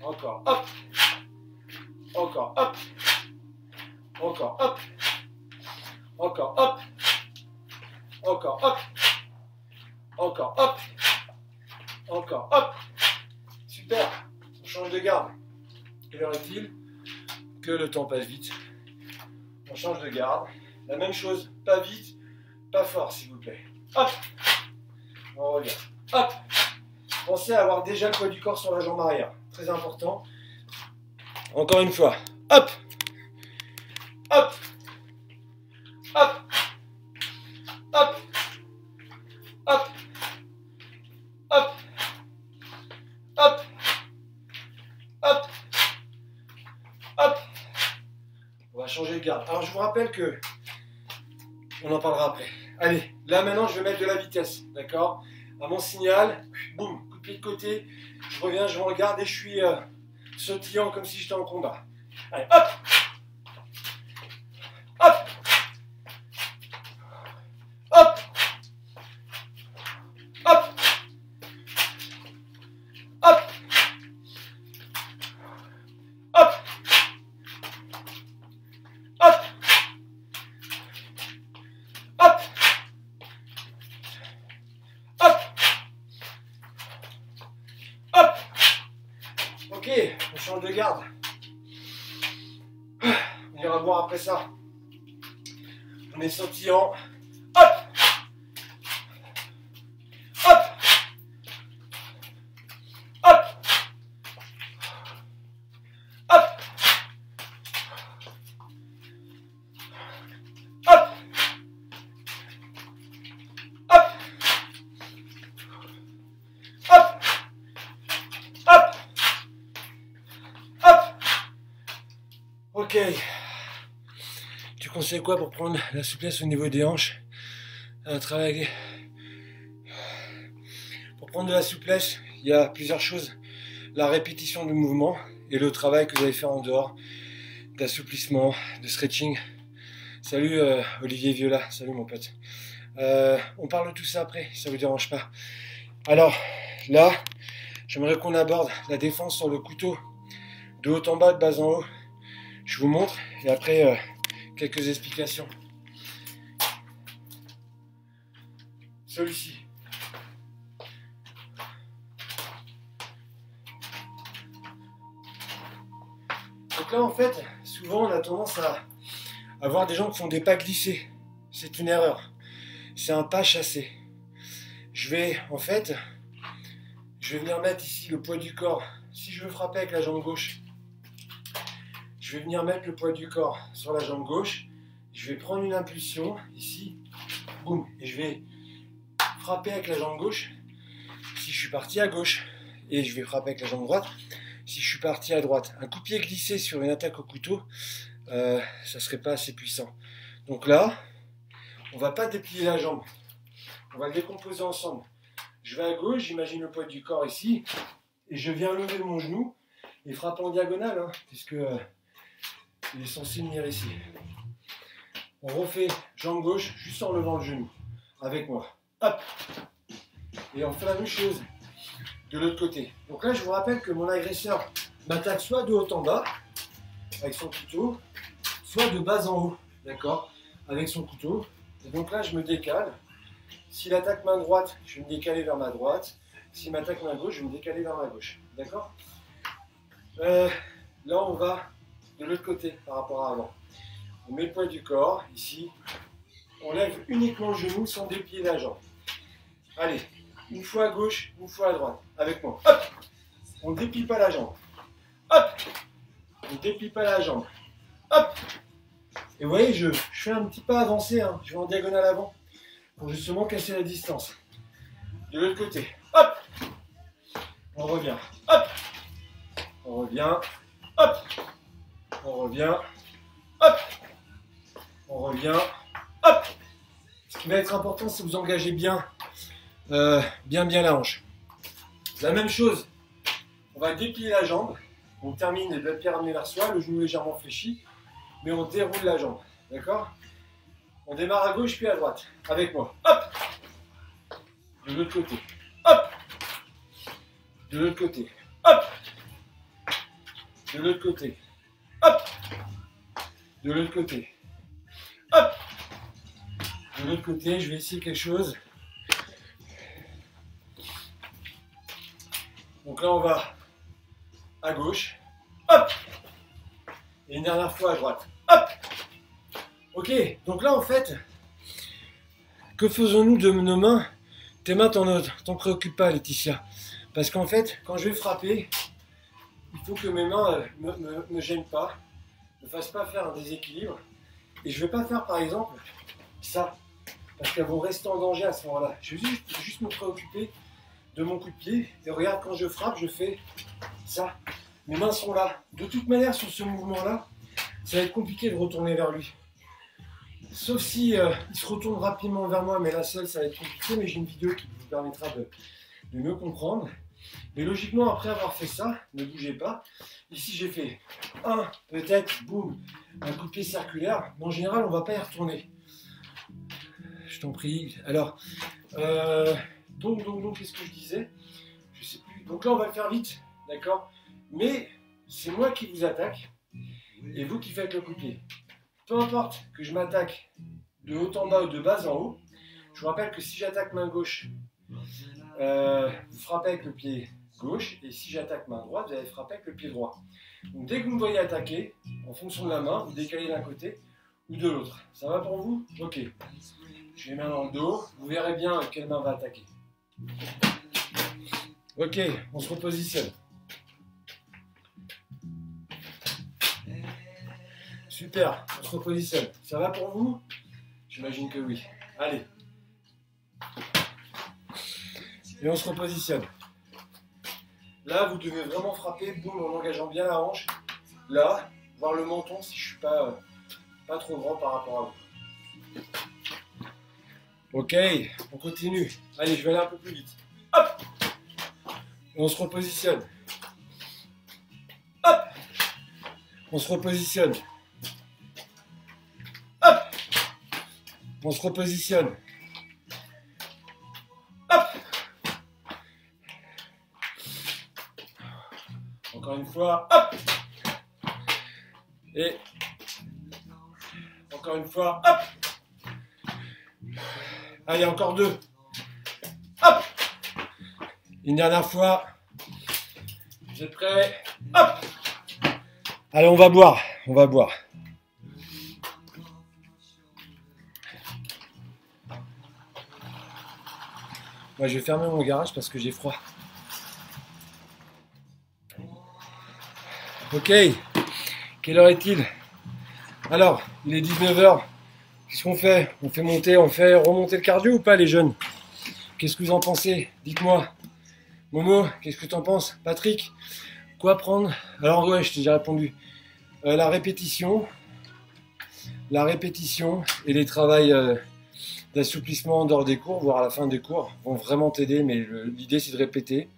Speaker 2: Encore, hop! Encore, hop! Encore, hop! Encore, hop! Encore, hop! Encore, hop! Encore, hop! Super! On change de garde. Quelle heure est-il? Que le temps passe vite. On change de garde. La même chose, pas vite, pas fort s'il vous plaît. Hop! On regarde. Hop! Pensez à avoir déjà le poids du corps sur la jambe arrière. Très important. Encore une fois. Hop! Hop! Hop! Hop! Hop! Hop! Hop! Hop! Hop! On va changer de garde. Alors je vous rappelle que on en parlera après. Allez, là maintenant je vais mettre de la vitesse, d'accord? À mon signal, boum, coup de pied de côté, je reviens, je me regarde et je suis sautillant comme si j'étais en combat. Allez, hop! Hop! Hop! Hop! Hop! Hop! Hop! Hop! Hop! Hop! Ok, on change de garde. On ira voir après ça. On est sautillant. Hop! Hop! Hop! Hop! Hop! Hop! Hop! Hop! Hop! Ok. conseille quoi pour prendre la souplesse au niveau des hanches? Pour prendre de la souplesse, il y a plusieurs choses. La répétition du mouvement et le travail que vous allez faire en dehors, d'assouplissement, de stretching. Salut Olivier Viola, salut mon pote. On parle de tout ça après, si ça vous dérange pas. Alors, là, j'aimerais qu'on aborde la défense sur le couteau, de haut en bas, de bas en haut. Je vous montre et après quelques explications. Celui-ci. Donc là, en fait, souvent on a tendance à voir des gens qui font des pas glissés. C'est une erreur. C'est un pas chassé. Je vais venir mettre ici le poids du corps. Si je veux frapper avec la jambe gauche, je vais venir mettre le poids du corps sur la jambe gauche. Je vais prendre une impulsion ici, boum, et je vais frapper avec la jambe gauche si je suis parti à gauche, et je vais frapper avec la jambe droite si je suis parti à droite. Un coup de pied glissé sur une attaque au couteau, ça serait pas assez puissant. Donc là, on va pas déplier la jambe, on va le décomposer ensemble. Je vais à gauche, j'imagine le poids du corps ici, et je viens lever mon genou et frapper en diagonale, hein, puisque il est censé venir ici. On refait jambe gauche juste en levant le genou avec moi. Hop. Et on fait la même chose de l'autre côté. Donc là, je vous rappelle que mon agresseur m'attaque soit de haut en bas avec son couteau, soit de bas en haut, d'accord, avec son couteau. Et donc là, je me décale. S'il attaque main droite, je vais me décaler vers ma droite. S'il m'attaque main gauche, je vais me décaler vers ma gauche. D'accord? Là, on va de l'autre côté par rapport à avant. On met le poids du corps, ici. On lève uniquement le genou sans déplier la jambe. Allez, une fois à gauche, une fois à droite. Avec moi. Hop! On ne déplie pas la jambe. Hop! On ne déplie pas la jambe. Hop! Et vous voyez, je fais un petit pas avancé. Hein. Je vais en diagonale avant pour justement casser la distance. De l'autre côté. Hop! On revient. Hop! On revient. Hop! On revient. Hop! On revient. Hop! Ce qui va être important, c'est que vous engagez bien, bien la hanche. La même chose. On va déplier la jambe. On termine le pied ramené vers soi, le genou légèrement fléchi, mais on déroule la jambe. D'accord? On démarre à gauche puis à droite. Avec moi. Hop! De l'autre côté. Hop! De l'autre côté. Hop! De l'autre côté. Hop! De l'autre côté. Hop! De l'autre côté, je vais essayer quelque chose. Donc là, on va à gauche. Hop! Et une dernière fois à droite. Hop! Ok, donc là, en fait, que faisons-nous de nos mains? Tes mains t'en préoccupent pas, Laetitia. Parce qu'en fait, quand je vais frapper, il faut que mes mains me gênent pas, ne fassent pas faire un déséquilibre. Et je ne vais pas faire, par exemple, ça. Parce qu'elles vont rester en danger à ce moment-là. Je vais juste me préoccuper de mon coup de pied. Et regarde, quand je frappe, je fais ça. Mes mains sont là. De toute manière, sur ce mouvement-là, ça va être compliqué de retourner vers lui. Sauf si il se retourne rapidement vers moi, mais là seul, ça va être compliqué. Mais j'ai une vidéo qui vous permettra de mieux comprendre. Mais logiquement, après avoir fait ça, ne bougez pas. Ici, j'ai fait un, peut-être, boum, un coup de pied circulaire. Mais en général, on ne va pas y retourner. Je t'en prie. Alors, donc, qu'est-ce que je disais? Je sais plus. Donc là, on va le faire vite, d'accord? Mais c'est moi qui vous attaque et vous qui faites le coup de pied. Peu importe que je m'attaque de haut en bas ou de bas en haut, je vous rappelle que si j'attaque main gauche, vous frappez avec le pied gauche, et si j'attaque main droite, vous allez frapper avec le pied droit. Donc dès que vous me voyez attaquer, en fonction de la main, vous décalez d'un côté ou de l'autre. Ça va pour vous? Ok. J'ai les mains dans le dos, vous verrez bien quelle main va attaquer. Ok, on se repositionne. Super, on se repositionne. Ça va pour vous? J'imagine que oui. Allez. Et on se repositionne. Là, vous devez vraiment frapper, boum, en engageant bien la hanche. Là, voir le menton si je ne suis pas pas trop grand par rapport à vous. Ok, on continue. Allez, je vais aller un peu plus vite. Hop! Et on se repositionne. Hop! On se repositionne. Hop! On se repositionne. Hop! Encore une fois. Hop! Et encore une fois. Hop! Allez, encore deux. Hop! Une dernière fois. Vous êtes prêts? Hop! Allez, on va boire. On va boire. Moi, je vais fermer mon garage parce que j'ai froid. Ok. Quelle heure est-il? Alors, il est 19 h. Qu'est-ce qu'on fait? On fait remonter le cardio ou pas, les jeunes? Qu'est-ce que vous en pensez? Dites-moi. Momo, qu'est-ce que tu en penses? Patrick, quoi prendre? Alors, ouais, je t'ai déjà répondu. La répétition et les travails d'assouplissement en dehors des cours, voire à la fin des cours, vont vraiment t'aider, mais l'idée, c'est de répéter.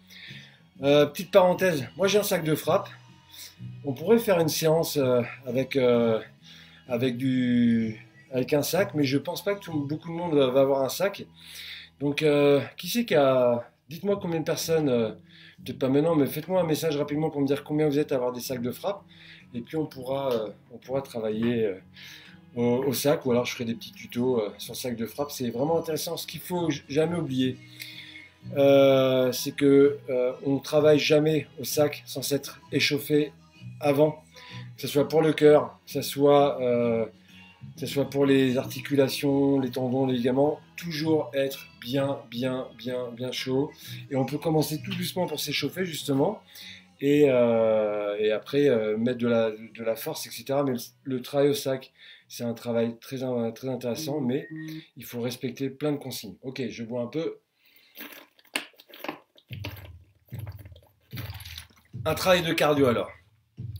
Speaker 2: Petite parenthèse, moi, j'ai un sac de frappe. On pourrait faire une séance avec un sac, mais je pense pas que beaucoup de monde va avoir un sac. Donc, qui c'est qui a... Dites-moi combien de personnes, peut-être pas maintenant, mais faites-moi un message rapidement pour me dire combien vous êtes à avoir des sacs de frappe. Et puis, on pourra travailler au sac, ou alors je ferai des petits tutos sur le sac de frappe. C'est vraiment intéressant. Ce qu'il faut jamais oublier, c'est que on ne travaille jamais au sac sans s'être échauffé avant, que ce soit pour le cœur, que ce soit pour les articulations, les tendons, les ligaments, toujours être bien chaud. Et on peut commencer tout doucement pour s'échauffer justement, et après mettre de la force, etc. Mais le travail au sac, c'est un travail très intéressant, mais il faut respecter plein de consignes. Ok, je bois un peu. Un travail de cardio alors.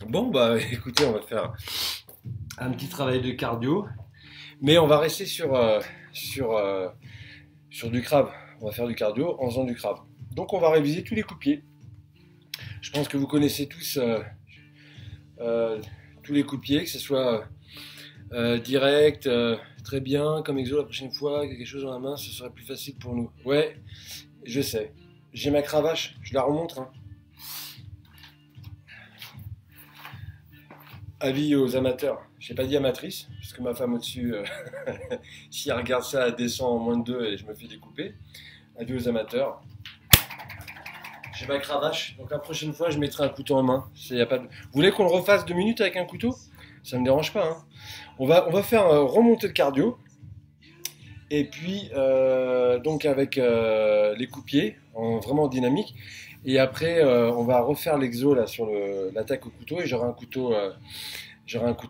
Speaker 2: Bon, bah écoutez, on va faire un petit travail de cardio, mais on va rester sur du crave. On va faire du cardio en faisant du crave. Donc on va réviser tous les coups de pied. Je pense que vous connaissez tous tous les coups de pied, que ce soit direct, très bien, comme exo la prochaine fois, quelque chose dans la main, ce serait plus facile pour nous. Ouais, je sais. J'ai ma cravache, je la remontre. Hein. Avis aux amateurs, je n'ai pas dit amatrice, parce que ma femme au-dessus, si elle regarde ça, elle descend en moins de 2 et je me fais découper. Avis aux amateurs. J'ai ma cravache, donc la prochaine fois je mettrai un couteau en main. Y a pas de... Vous voulez qu'on le refasse 2 minutes avec un couteau? Ça ne me dérange pas. Hein. On va faire remonter le cardio. Et puis, donc avec les coups de pied, vraiment dynamique. Et après, on va refaire l'exo là sur l'attaque au couteau et j'aurai un couteau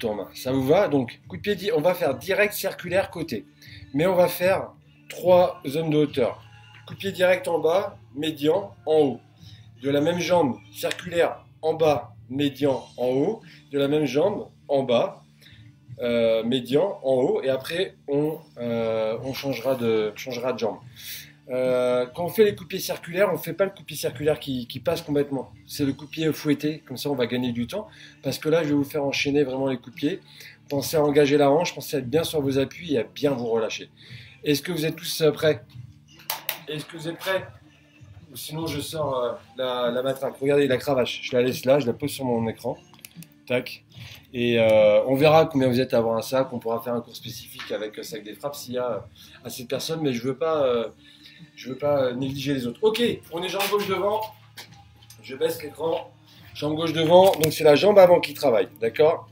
Speaker 2: en main. Ça vous va? Donc, coup de pied, on va faire direct, circulaire, côté. Mais on va faire 3 zones de hauteur. Coup de pied direct en bas, médian en haut. De la même jambe, circulaire en bas, médian en haut. De la même jambe, en bas, médian en haut. Et après, on changera de jambe. Quand on fait les coups de pied circulaires, on ne fait pas le coup de pied circulaire qui passe complètement. C'est le coup de pied fouetté, comme ça on va gagner du temps. Parce que là, je vais vous faire enchaîner vraiment les coups de pied. Pensez à engager la hanche, pensez à être bien sur vos appuis et à bien vous relâcher. Est-ce que vous êtes tous prêts? Est-ce que vous êtes prêts? Ou sinon, je sors la matraque. Regardez la cravache, je la laisse là, je la pose sur mon écran. Tac. Et on verra combien vous êtes à avoir un sac. On pourra faire un cours spécifique avec le sac des frappes s'il y a assez de personnes, mais je veux pas négliger les autres. Ok, on est jambe gauche devant. Je baisse l'écran. Jambe gauche devant, donc c'est la jambe avant qui travaille, d'accord?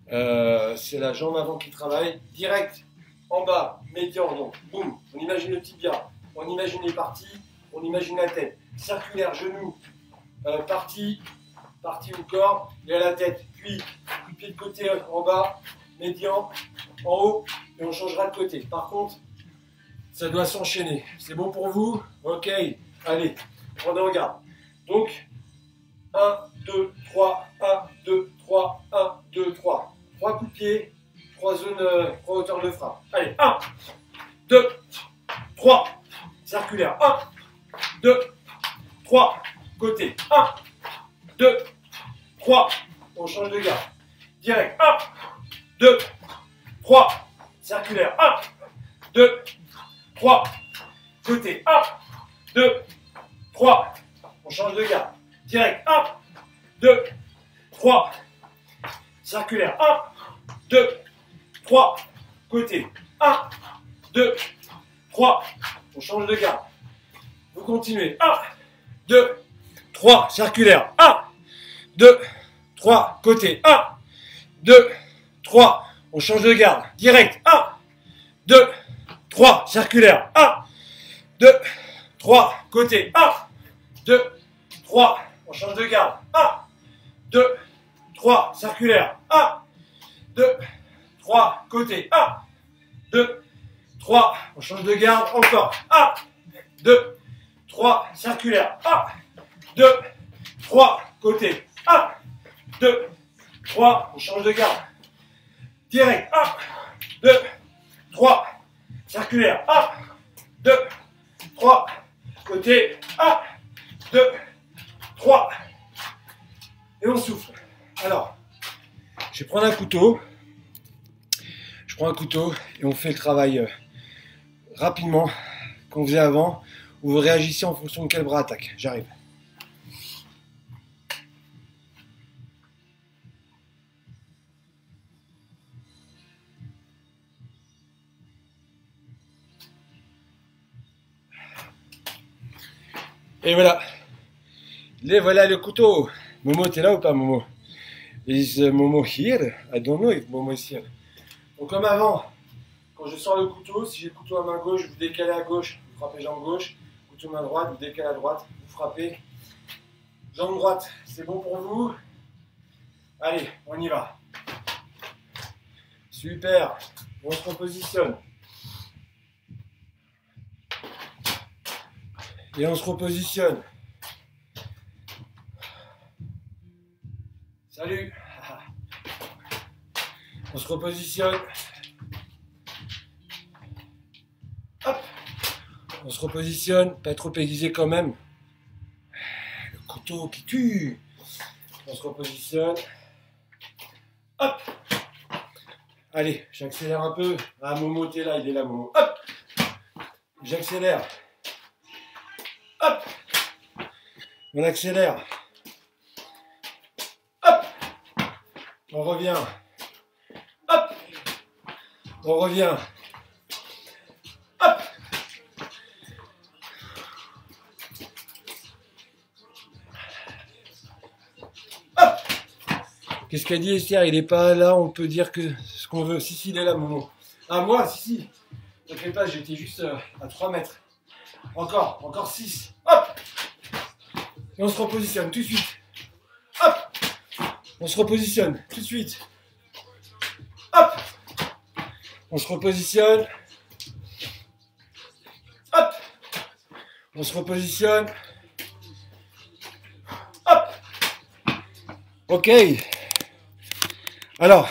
Speaker 2: C'est la jambe avant qui travaille. Direct, en bas, médian, donc boum. On imagine le tibia, on imagine les parties, on imagine la tête. Circulaire, genou, partie au corps et à la tête. Puis, coup de pied de côté en bas, médian, en haut, et on changera de côté. Par contre, ça doit s'enchaîner. C'est bon pour vous? Ok, allez, prenez en garde. Donc, 1, 2, 3, 1, 2, 3, 1, 2, 3. 3 coups de pied, 3 trois hauteurs de frappe. Allez, 1, 2, 3, circulaire, 1, 2, 3, côté, 1, 2, 3, on change de garde, direct, 1, 2, 3, circulaire, 1, 2, 3, côté, 1, 2, 3, on change de garde, direct, 1, 2, 3, circulaire, 1, 2, 3, côté, 1, 2, 3, on change de garde. Vous continuez, 1, 2, 3, circulaire, 1, 2, 3, côté, 1, 2, 3, on change de garde, direct, 1, 2, 3, circulaire, 1, 2, 3, côté, 1, 2, 3, on change de garde, 1, 2, 3, circulaire, 1, 2, 3, côté, 1, 2, 3, on change de garde, encore, 1, 2, 3, circulaire, 1, 2, 3, côté, 1, 2, 3, on change de garde, direct, 1, 2, 3, circulaire, 1, 2, 3, côté, 1, 2, 3, et on souffle. Alors, je vais prendre un couteau, je prends un couteau et on fait le travail rapidement, qu'on faisait avant, où vous réagissez en fonction de quel bras attaque. J'arrive. Et voilà. Et voilà le couteau. Momo, t'es là ou pas, Momo? Is Momo here? I don't know if Momo is here. Donc comme avant, quand je sors le couteau, si j'ai le couteau à main gauche, vous décalez à gauche, vous frappez jambe gauche. Couteau main droite, vous décalez à droite, vous frappez. Jambe droite, c'est bon pour vous? Allez, on y va. Super. On se repositionne. Et on se repositionne. Salut. On se repositionne. Hop. On se repositionne, pas trop aiguisé quand même. Le couteau qui tue. On se repositionne. Hop. Allez, j'accélère un peu. Ah, Momo, t'es là, il est là, Momo. Hop. J'accélère. Hop. On accélère. Hop. On revient. Hop. On revient. Hop. Hop. Qu'est-ce qu'a dit Esther? Il n'est pas là, on peut dire que ce qu'on veut. Si, il est là, Momo. Ah, moi, si. T'inquiète pas, j'étais juste à 3 mètres. Encore 6. Hop. Et on se repositionne tout de suite. Hop. On se repositionne tout de suite. Hop. On se repositionne. Hop. On se repositionne. Hop. Ok. Alors,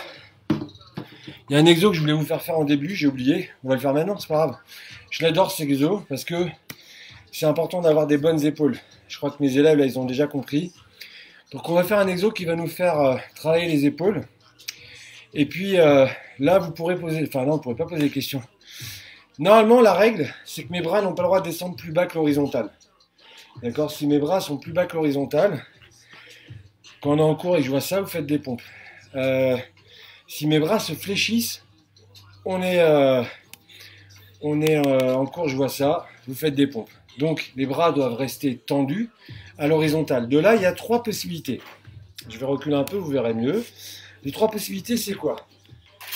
Speaker 2: il y a un exo que je voulais vous faire en début, j'ai oublié. On va le faire maintenant, c'est pas grave. Je l'adore cet exo parce que c'est important d'avoir des bonnes épaules. Je crois que mes élèves, là, ils ont déjà compris. Donc on va faire un exo qui va nous faire travailler les épaules. Et puis là, vous pourrez poser... Enfin non, vous ne pourrez pas poser des questions. Normalement, la règle, c'est que mes bras n'ont pas le droit de descendre plus bas que l'horizontale. D'accord? Si mes bras sont plus bas que l'horizontale, quand on est en cours et que je vois ça, vous faites des pompes. Si mes bras se fléchissent, on est en cours, je vois ça, vous faites des pompes. Donc les bras doivent rester tendus à l'horizontale. De là, il y a 3 possibilités. Je vais reculer un peu, vous verrez mieux. Les 3 possibilités, c'est quoi?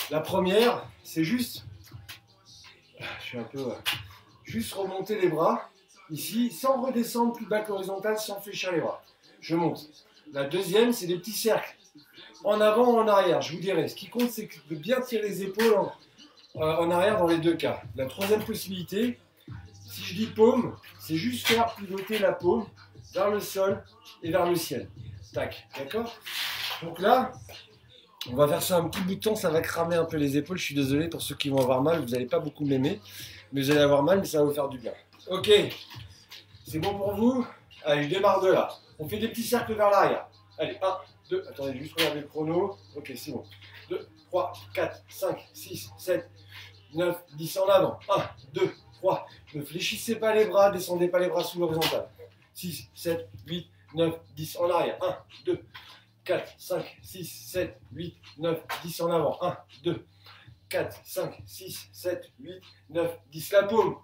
Speaker 2: La première, c'est juste... Je suis un peu... juste remonter les bras, ici, sans redescendre plus bas que l'horizontale, sans fléchir les bras. Je monte. La deuxième, c'est des petits cercles. En avant ou en arrière, je vous dirai. Ce qui compte, c'est de bien tirer les épaules en arrière dans les deux cas. La troisième possibilité, si je dis paume, c'est juste faire pivoter la paume vers le sol et vers le ciel. Tac, d'accord? Donc là,
Speaker 1: On va faire ça un petit bout de temps, ça va cramer un peu les épaules. Je suis désolé pour ceux qui vont avoir mal, vous n'allez pas beaucoup m'aimer, mais vous allez avoir mal, mais ça va vous faire du bien. Ok, c'est bon pour vous? Allez, je démarre de là. On fait des petits cercles vers l'arrière. Allez, 1, 2, attendez, juste regarder le chrono. Ok, c'est bon. 2, 3, 4, 5, 6, 7, 9, 10 en avant. 1, 2, 3. Ne fléchissez pas les bras, descendez pas les bras sous l'horizontale. 6, 7, 8, 9, 10 en arrière. 1, 2, 4, 5, 6, 7, 8, 9, 10 en avant. 1, 2, 4, 5, 6, 7, 8, 9, 10. La paume.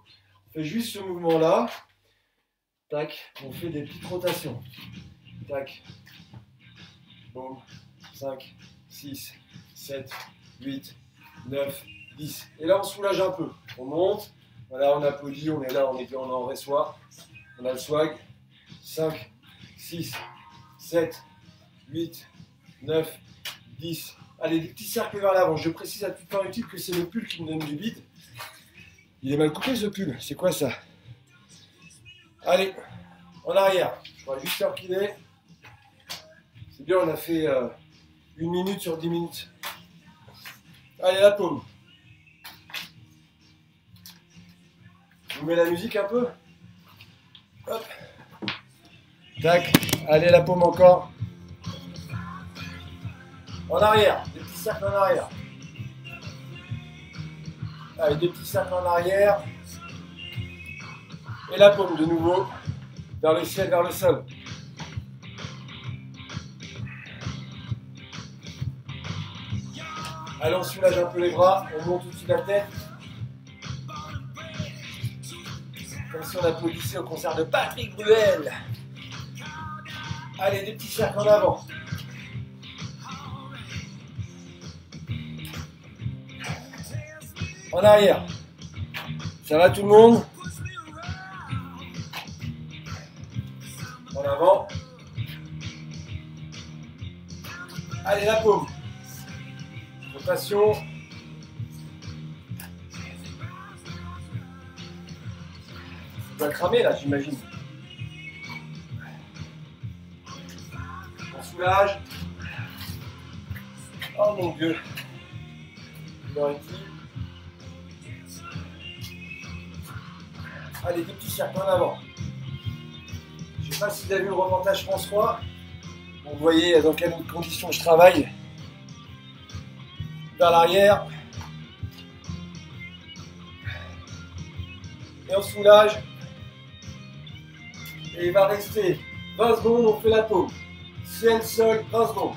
Speaker 1: On fait juste ce mouvement-là. Tac. On fait des petites rotations. Tac. Boum. 5, 6, 7, 8, 9, 10. Et là, on soulage un peu. On monte. Voilà, on applaudit. On est là, on est en vrai soi. On a le swag. 5, 6, 7, 8, 9, 10. Allez, des petits cercles vers l'avant. Je précise à tout temps utile que c'est le pull qui me donne du bide. Il est mal coupé ce pull. C'est quoi ça? Allez, en arrière. Je vais juste faire qu'il est. C'est bien, on a fait 1 minute sur 10 minutes. Allez, la paume. Je vous mets la musique un peu. Hop. Tac. Allez, la paume encore. En arrière. Des petits cercles en arrière. Allez, des petits cercles en arrière. Et la paume de nouveau. Vers le ciel, vers le sol. Allez, on soulage un peu les bras. On monte au-dessus de la tête. Comme si on applaudissait au concert de Patrick Bruel. Allez, des petits cercles en avant. En arrière. Ça va tout le monde? En avant. Allez, la paume. Rotation. On va cramer là, j'imagine. On soulage. Oh mon Dieu. Allez, des petits cercles en avant. Je ne sais pas si vous avez vu le reportage France 3. Vous voyez dans quelles conditions je travaille. Vers l'arrière. Et on soulage. Et il va rester 20 secondes, on fait la paume. Ciel, sol, 20 secondes.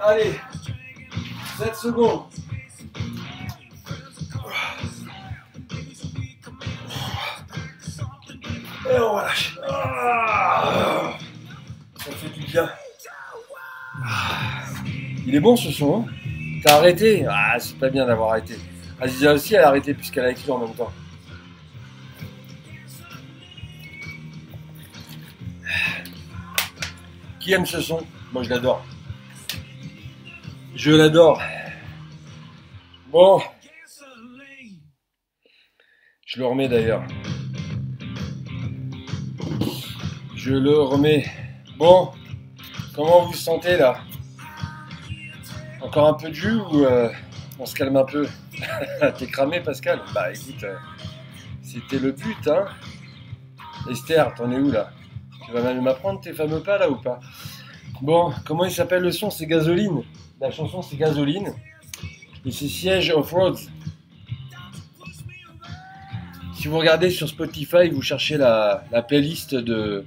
Speaker 1: Allez, 7 secondes. Et on relâche. Ça fait du bien. Il est bon ce son, hein? T'as arrêté? Ah, c'est pas bien d'avoir arrêté. Aziza aussi, elle a arrêté puisqu'elle a écrit en même temps. Qui aime ce son? Moi, je l'adore. Je l'adore. Bon. Je le remets d'ailleurs. Je le remets. Bon. Comment vous vous sentez là? Encore un peu de jus ou on se calme un peu? T'es cramé, Pascal? Bah écoute, c'était le but, hein. Esther, t'en es où là? Tu vas même m'apprendre tes fameux pas là ou pas? Bon, comment il s'appelle le son? C'est Gasoline. La chanson c'est Gasoline. Et c'est Siege of Roads. Si vous regardez sur Spotify, vous cherchez la playlist de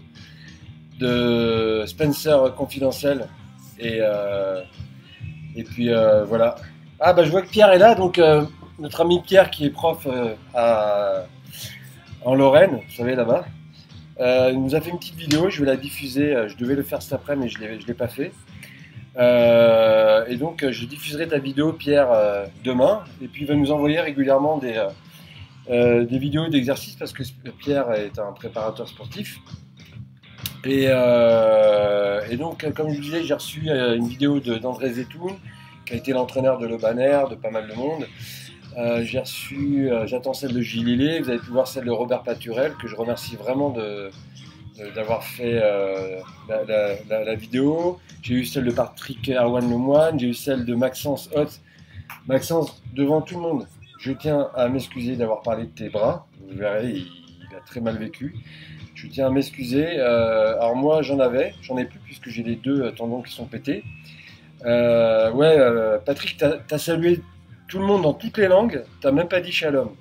Speaker 1: Spencer Confidentiel. Et puis voilà. Ah bah je vois que Pierre est là, donc notre ami Pierre qui est prof en Lorraine, vous savez là-bas, il nous a fait une petite vidéo, je vais la diffuser, je devais le faire cet après mais je l'ai pas fait. Et donc je diffuserai ta vidéo Pierre demain, et puis il va nous envoyer régulièrement des vidéos d'exercices parce que Pierre est un préparateur sportif. Et donc, comme je vous disais, j'ai reçu une vidéo d'André Zetoun, qui a été l'entraîneur de Le Banner, de pas mal de monde. J'ai reçu, j'attends celle de Gilles Lillet, vous avez pu voir celle de Robert Paturel, que je remercie vraiment d'avoir fait la vidéo. J'ai eu celle de Patrick Erwan Lemoine, j'ai eu celle de Maxence Hott. Maxence, devant tout le monde, je tiens à m'excuser d'avoir parlé de tes bras. Vous verrez, il a très mal vécu. Je tiens à m'excuser. Alors moi, j'en ai plus puisque j'ai les deux tendons qui sont pétés. Patrick, t'as salué tout le monde dans toutes les langues, t'as même pas dit shalom.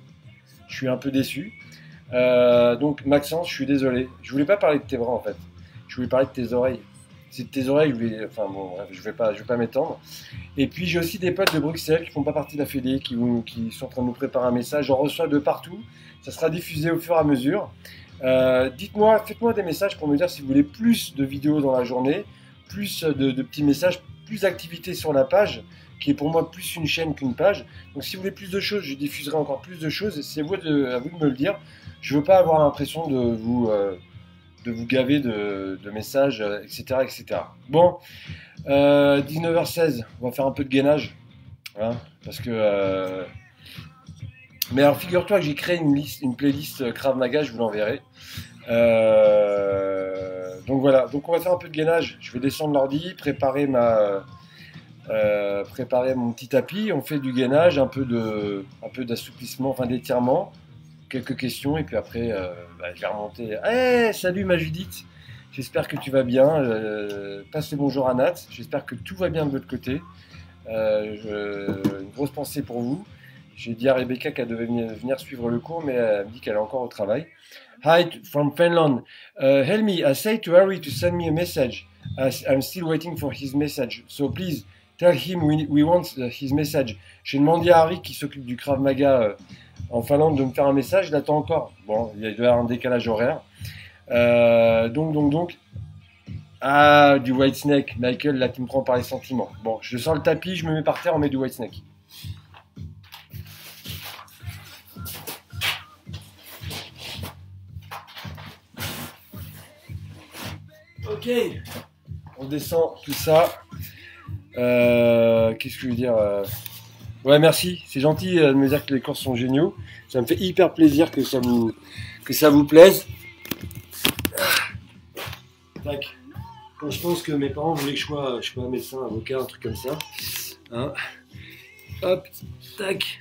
Speaker 1: Je suis un peu déçu. Donc Maxence, je suis désolé. Je voulais pas parler de tes bras en fait. Je voulais parler de tes oreilles. C'est de tes oreilles, enfin bon, bref, je vais pas m'étendre. Et puis j'ai aussi des potes de Bruxelles qui font pas partie de la Fédé, qui sont en train de nous préparer un message. J'en reçois de partout. Ça sera diffusé au fur et à mesure. Faites-moi des messages pour me dire si vous voulez plus de vidéos dans la journée, plus de petits messages, plus d'activités sur la page, qui est pour moi plus une chaîne qu'une page. Donc si vous voulez plus de choses, je diffuserai encore plus de choses. C'est à vous de me le dire. Je veux pas avoir l'impression de vous gaver de messages, etc., etc. Bon, 19h16, on va faire un peu de gainage. Hein, parce que... Mais alors figure-toi que j'ai créé une playlist Krav Maga, je vous l'enverrai. Donc voilà, donc on va faire un peu de gainage. Je vais descendre l'ordi, préparer mon petit tapis. On fait du gainage, un peu d'assouplissement, enfin d'étirement, quelques questions et puis après je vais remonter. Hey, salut ma Judith, j'espère que tu vas bien. Passe le bonjour à Nat, j'espère que tout va bien de votre côté. Une grosse pensée pour vous. J'ai dit à Rebecca qu'elle devait venir suivre le cours, mais elle me dit qu'elle est encore au travail. Hi from Finland. Help me. I say to Harry to send me a message. I'm still waiting for his message. So please tell him we want his message. J'ai demandé à Harry qui s'occupe du Krav Maga en Finlande de me faire un message. Je l'attends encore. Bon, il doit y avoir un décalage horaire. Donc. Ah, du White Snake. Michael, là, qui me prend par les sentiments. Bon, je sors le tapis, je me mets par terre, on met du White Snake. Ok, on descend tout ça. Qu'est-ce que je veux dire Ouais, merci. C'est gentil de me dire que les courses sont géniaux. Ça me fait hyper plaisir que ça vous plaise. Tac. Quand je pense que mes parents voulaient que je sois un médecin, avocat, un truc comme ça. Hein. Hop, tac.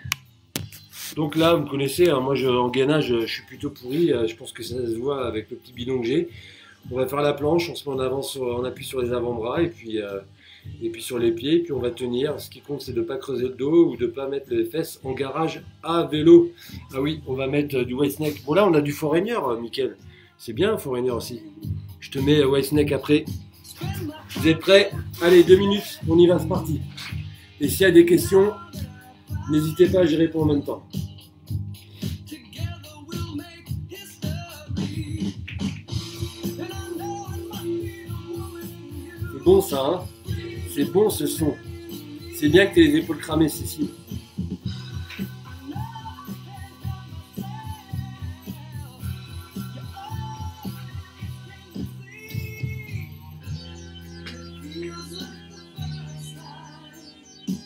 Speaker 1: Donc là, vous me connaissez, hein, moi en gainage, je suis plutôt pourri. Je pense que ça se voit avec le petit bidon que j'ai. On va faire la planche, on se met en avant, on appuie sur les avant-bras et puis sur les pieds, et puis on va tenir. Ce qui compte, c'est de ne pas creuser le dos ou de ne pas mettre les fesses en garage à vélo. Ah oui, on va mettre du White Snake. Bon là, on a du Foreigner, Mickaël. C'est bien, Foreigner aussi. Je te mets White Snake après. Vous êtes prêts? Allez, 2 minutes, on y va, c'est parti. Et s'il y a des questions, n'hésitez pas, j'y réponds en même temps. C'est bon ça, hein? C'est bon ce son. C'est bien que tu aies les épaules cramées, Cécile.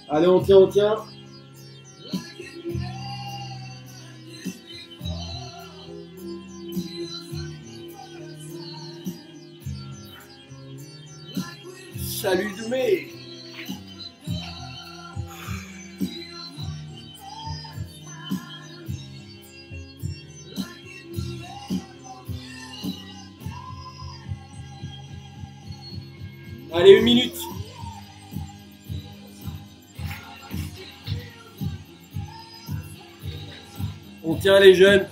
Speaker 1: Allez, on tient. Salut Doumé. Allez, 1 minute. On tient les jeunes.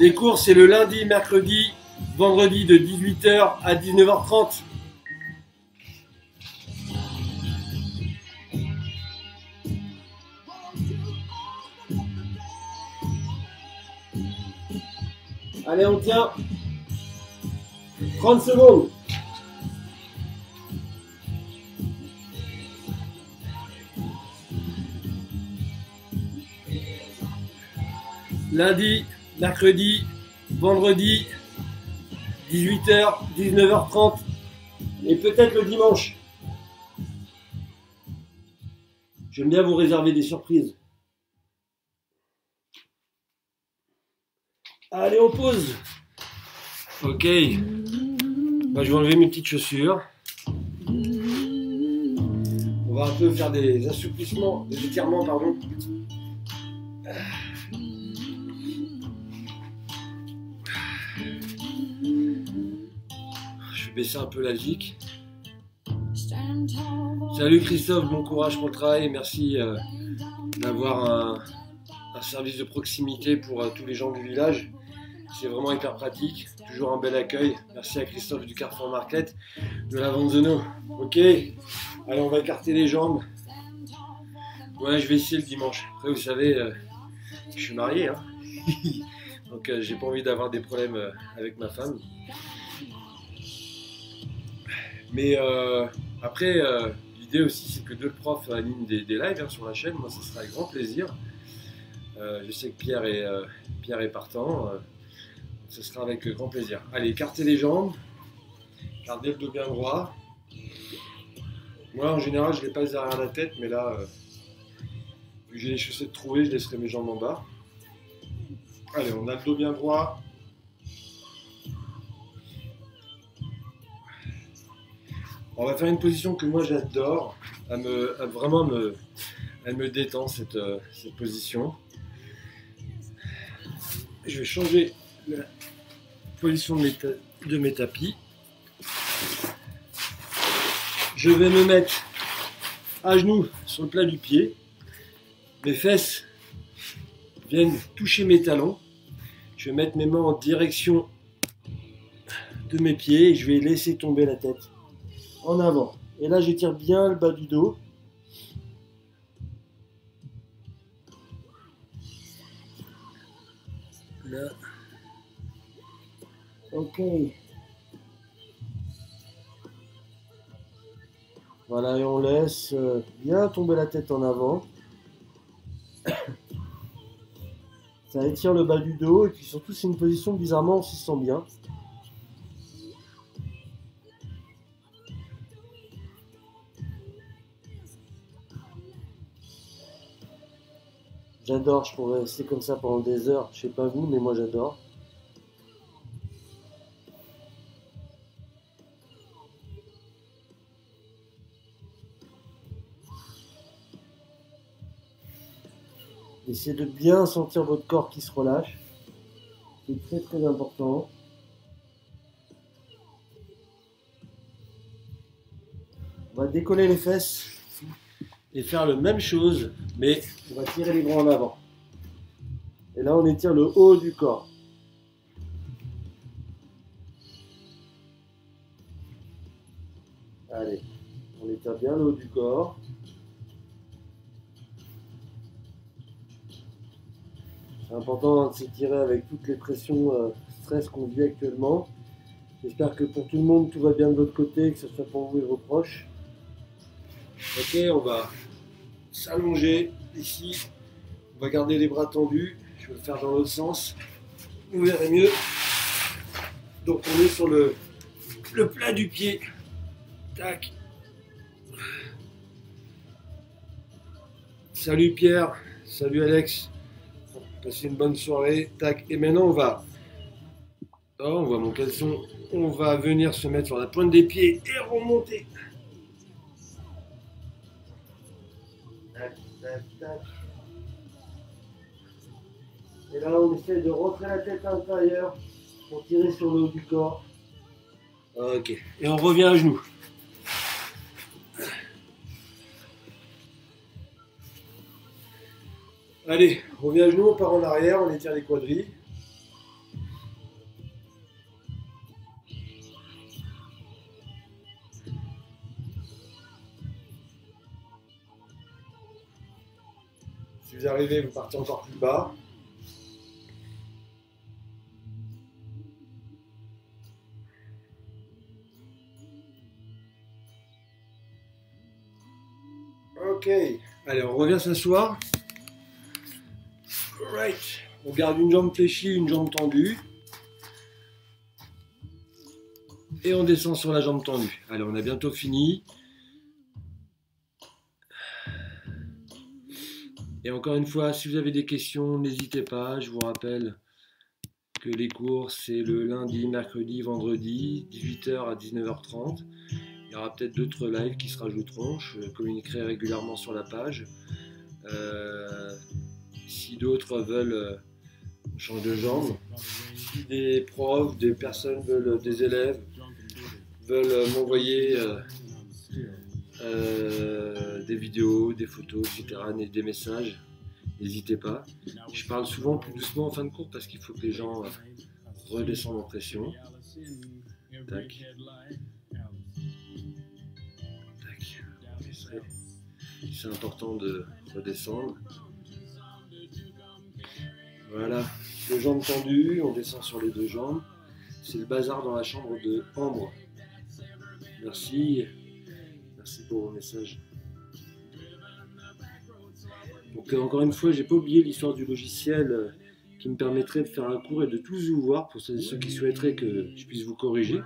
Speaker 1: Les cours, c'est le lundi, mercredi, vendredi de 18h à 19h30. Allez, on tient. 30 secondes. Lundi, mercredi, vendredi, 18h, 19h30 et peut-être le dimanche.
Speaker 2: J'aime bien vous réserver des surprises. Allez, on pose. Ok. Moi, je vais enlever mes petites chaussures. On va un peu faire des assouplissements, des étirements, pardon. Je vais baisser un peu la zik. Salut Christophe, bon courage pour le travail. Merci d'avoir un service de proximité pour tous les gens du village. C'est vraiment hyper pratique. Toujours un bel accueil. Merci à Christophe du Carrefour Market de la Vanzono. Ok. Allez, on va écarter les jambes. Ouais, je vais essayer le dimanche. Après, vous savez, je suis marié, hein. Donc, j'ai pas envie d'avoir des problèmes avec ma femme. Mais après, l'idée aussi, c'est que deux profs animent des lives hein, sur la chaîne. Moi, ça sera avec grand plaisir. Je sais que Pierre est partant. Ce sera avec grand plaisir. Allez, écartez les jambes. Gardez le dos bien droit. Moi, en général, je les passe derrière la tête, mais là, vu que j'ai les chaussettes trouées, je laisserai mes jambes en bas. Allez, on a le dos bien droit. On va faire une position que moi j'adore. Elle me détend cette position. Je vais changer la position de mes tapis. Je vais me mettre à genoux sur le plat du pied. Mes fesses viennent toucher mes talons. Je vais mettre mes mains en direction de mes pieds et je vais laisser tomber la tête en avant. Et là, j'étire bien le bas du dos. Là. Ok. Voilà, et on laisse bien tomber la tête en avant. Ça étire le bas du dos et puis surtout c'est une position bizarrement on s'y sent bien. J'adore, je pourrais rester comme ça pendant des heures. Je sais pas vous, mais moi j'adore. Essayez de bien sentir votre corps qui se relâche. C'est très très important. On va décoller les fesses et faire la même chose, mais on va tirer les bras en avant. Et là, on étire le haut du corps. Allez, on étire bien le haut du corps. C'est important de s'étirer avec toutes les pressions, stress qu'on vit actuellement. J'espère que pour tout le monde, tout va bien de l'autre côté, que ce soit pour vous et vos proches. Ok, on va s'allonger ici. On va garder les bras tendus. Je vais le faire dans l'autre sens. Vous verrez mieux. Donc on est sur le plat du pied. Tac. Salut Pierre. Salut Alex. Passez une bonne soirée. Tac. Et maintenant on va. Oh, on voit mon caleçon. On va venir se mettre sur la pointe des pieds et remonter. Tac, tac, tac. Et là, on essaie de rentrer la tête à l'intérieur pour tirer sur le haut du corps. Ok. Et on revient à genoux. Allez, on revient à genoux, on part en arrière, on étire les quadrilles. Si vous arrivez, vous partez encore plus bas. Ok, allez, on revient s'asseoir. Right. On garde une jambe fléchie, une jambe tendue. Et on descend sur la jambe tendue. Allez, on a bientôt fini.
Speaker 1: Et encore une fois, si vous avez des questions, n'hésitez pas. Je vous rappelle que les cours, c'est le lundi, mercredi, vendredi, 18h à 19h30. Il y aura peut-être d'autres lives qui se rajouteront. Je communiquerai régulièrement sur la page. Si d'autres veulent changer de genre, si des profs, des personnes veulent, des élèves veulent m'envoyer des vidéos, des photos, etc., des messages, n'hésitez pas. Je parle souvent plus doucement en fin de cours parce qu'il faut que les gens redescendent en pression. Tac. Tac. C'est important de redescendre. Voilà. Deux jambes tendues, on descend sur les deux jambes. C'est le bazar dans la chambre de Ambre. Merci. Merci pour vos messages. Donc encore une fois, j'ai pas oublié l'histoire du logiciel qui me permettrait de faire un cours et de tous vous voir pour ceux qui souhaiteraient que je puisse vous corriger.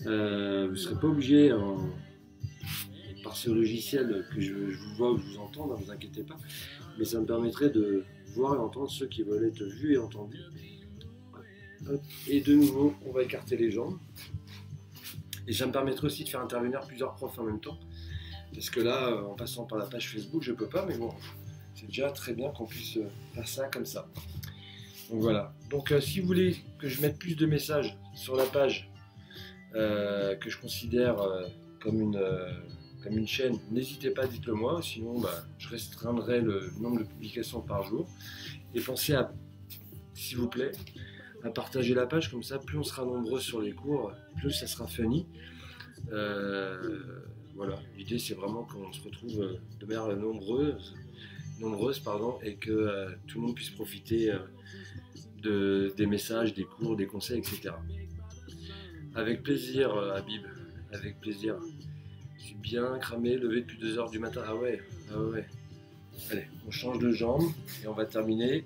Speaker 1: Vous ne serez pas obligé par ce logiciel que je vous vois ou je vous entends, ne vous inquiétez pas, mais ça me permettrait de voir et entendre ceux qui veulent être vus et entendus. Hop. Et de nouveau, on va écarter les jambes. Et ça me permettrait aussi de faire intervenir plusieurs profs en même temps. Parce que là, en passant par la page Facebook, je peux pas, mais bon, c'est déjà très bien qu'on puisse faire ça comme ça. Donc voilà. Donc si vous voulez que je mette plus de messages sur la page que je considère comme une chaîne, n'hésitez pas, dites-le moi, sinon je restreindrai le nombre de publications par jour. Et pensez à, s'il vous plaît, à partager la page, comme ça, plus on sera nombreux sur les cours, plus ça sera funny. Voilà, l'idée c'est vraiment qu'on se retrouve de manière nombreuse, et que tout le monde puisse profiter des messages, des cours, des conseils, etc. Avec plaisir, Habib, avec plaisir. Je suis bien cramé, levé depuis 2 h du matin. Ah ouais. Allez, on change de jambe et on va terminer.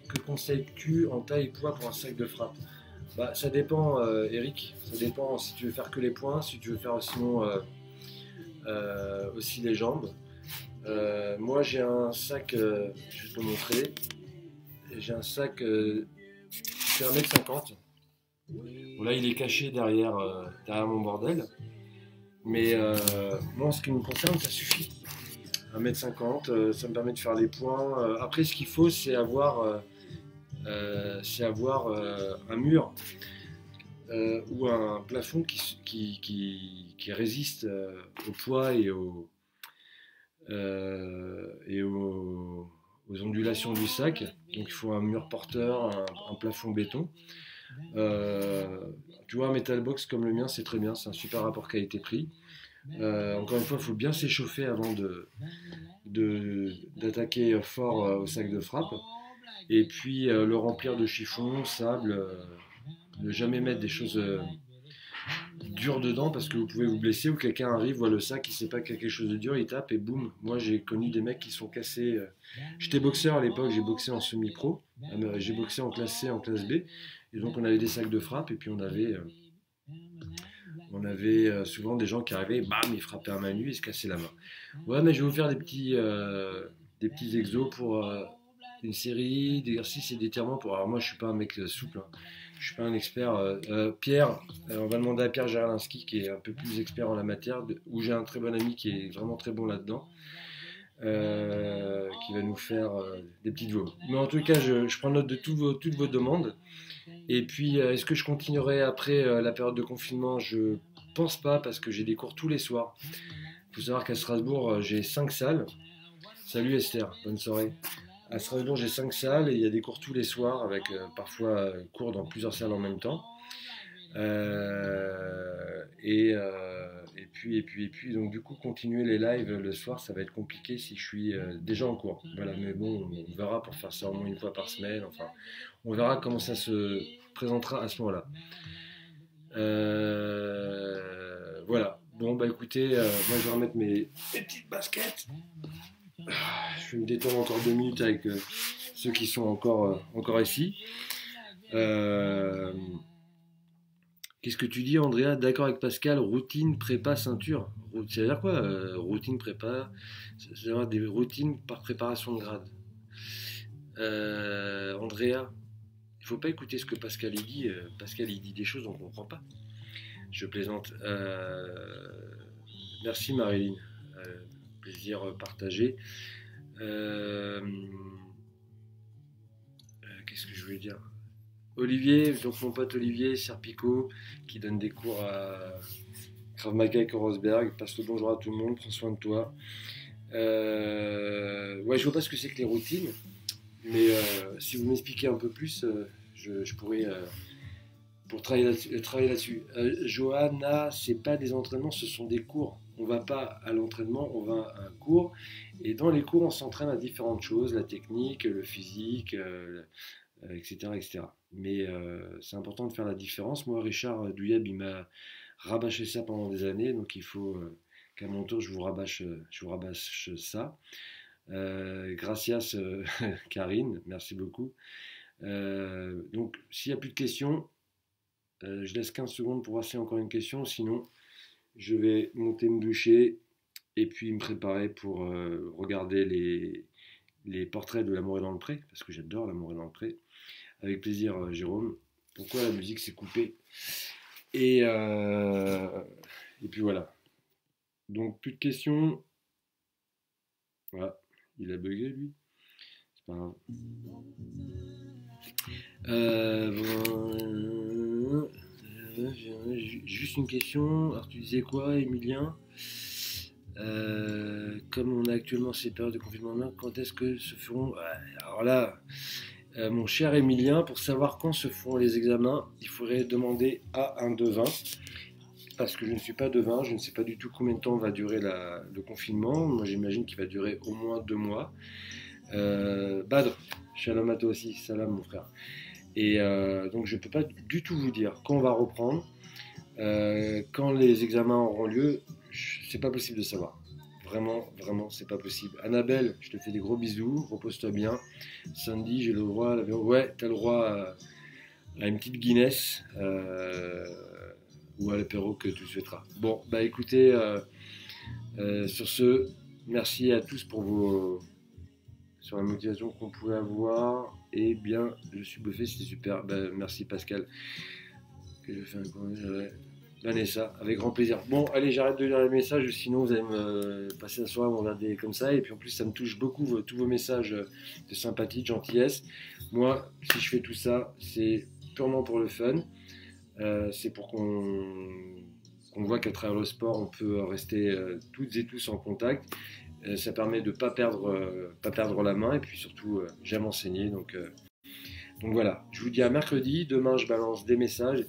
Speaker 1: Que conseilles-tu en taille et poids pour un sac de frappe? Ça dépend, Eric. Ça dépend si tu veux faire que les poings, si tu veux faire sinon aussi les jambes. Moi, j'ai un sac, je vais te le montrer. J'ai un sac qui fait 1,50 m. Bon, là, il est caché derrière mon bordel. Mais moi, en ce qui me concerne, ça suffit. 1,50 m, ça me permet de faire les poings. Après, ce qu'il faut, c'est avoir un mur ou un plafond qui résiste au poids et aux ondulations du sac. Donc il faut un mur porteur, un plafond béton. Tu vois, un metal box comme le mien, c'est très bien, c'est un super rapport qualité-prix. Encore une fois, il faut bien s'échauffer avant d'attaquer fort au sac de frappe. Et puis le remplir de chiffon, sable, ne jamais mettre des choses dures dedans parce que vous pouvez vous blesser ou quelqu'un arrive, voit le sac, il sait pas qu'il y a quelque chose de dur, il tape et boum. Moi j'ai connu des mecs qui sont cassés. J'étais boxeur à l'époque, j'ai boxé en semi-pro, j'ai boxé en classe C, en classe B, et donc on avait des sacs de frappe et puis on avait souvent des gens qui arrivaient, bam, ils frappaient à main nue, ils se cassaient la main. Ouais, mais je vais vous faire des petits exos pour une série d'exercices et d'étirements pour. Alors moi je suis pas un mec souple, hein. Je suis pas un expert. Pierre, on va demander à Pierre Geralinski qui est un peu plus expert en la matière, où j'ai un très bon ami qui est vraiment très bon là-dedans, qui va nous faire des petites vidéos. Mais en tout cas, je prends note de toutes vos demandes. Et puis, est-ce que je continuerai après la période de confinement? Je pense pas parce que j'ai des cours tous les soirs. Il faut savoir qu'à Strasbourg, j'ai 5 salles. Salut Esther, bonne soirée. À Strasbourg, j'ai 5 salles et il y a des cours tous les soirs avec parfois cours dans plusieurs salles en même temps. Et puis, donc du coup, continuer les lives le soir, ça va être compliqué si je suis déjà en cours. Voilà, mais bon, on verra pour faire ça au moins une fois par semaine. Enfin, on verra comment ça se présentera à ce moment-là. Voilà. Bon, bah écoutez, moi je vais remettre mes petites baskets. Je vais me détendre encore 2 minutes avec ceux qui sont encore ici. Qu'est-ce Qu'est-ce que tu dis, Andrea? D'accord avec Pascal, routine, prépa, ceinture. Ça veut dire quoi, routine, prépa? Ça veut dire des routines par préparation de grade. Andrea, il faut pas écouter ce que Pascal il dit. Pascal il dit des choses qu'on ne comprend pas. Je plaisante. Merci Marilyn. Plaisir partagé. Qu'est-ce que je voulais dire? Olivier, donc mon pote Olivier Serpico, qui donne des cours à Krav Maga et Rosberg. Passe le bonjour à tout le monde, prends soin de toi. Ouais, je vois pas ce que c'est que les routines, mais si vous m'expliquez un peu plus, je pourrais pour travailler là-dessus. Johanna, c'est pas des entraînements, ce sont des cours. On va pas à l'entraînement, on va à un cours. Et dans les cours, on s'entraîne à différentes choses, la technique, le physique, etc., etc. Mais c'est important de faire la différence. Moi, Richard Douyeb, il m'a rabâché ça pendant des années, donc il faut qu'à mon tour, je vous rabâche ça. Gracias, Karine, merci beaucoup. Donc, s'il n'y a plus de questions, je laisse 15 secondes pour voir s'il y a encore une question. Sinon, je vais monter me doucher et puis me préparer pour regarder les portraits de L'amour est dans le pré, parce que j'adore L'amour est dans le pré. Avec plaisir, Jérôme. Pourquoi la musique s'est coupée? Et puis voilà. Donc, plus de questions. Voilà. Il a bugué, lui. C'est pas grave. Juste une question. Alors, tu disais quoi, Emilien? Comme on a actuellement ces périodes de confinement, quand est-ce que se feront... Alors là, mon cher Emilien, pour savoir quand se feront les examens, il faudrait demander à un devin, parce que je ne suis pas devin, je ne sais pas du tout combien de temps va durer le confinement. Moi, j'imagine qu'il va durer au moins 2 mois. Badr, shalom à toi aussi, salam mon frère. Et donc, je ne peux pas du tout vous dire quand on va reprendre, quand les examens auront lieu, c'est pas possible de savoir. Vraiment, vraiment, c'est pas possible. Annabelle, je te fais des gros bisous, repose-toi bien. Sandy, j'ai le droit, ouais, t'as le droit à une petite Guinness ou à l'apéro que tu souhaiteras. Bon, bah écoutez, sur ce, merci à tous pour sur la motivation qu'on pouvait avoir. Et bien, je suis bluffé, c'était super. Bah, merci Pascal. Que je fais un Vanessa, avec grand plaisir. Bon, allez, j'arrête de lire les messages, sinon vous allez me passer la soirée à me regarder comme ça. Et puis en plus, ça me touche beaucoup, tous vos messages de sympathie, de gentillesse. Moi, si je fais tout ça, c'est purement pour le fun. C'est pour qu'on voit qu'à travers le sport, on peut rester toutes et tous en contact. Ça permet de ne pas perdre la main. Et puis surtout, j'aime enseigner. Donc voilà, je vous dis à mercredi. Demain, je balance des messages.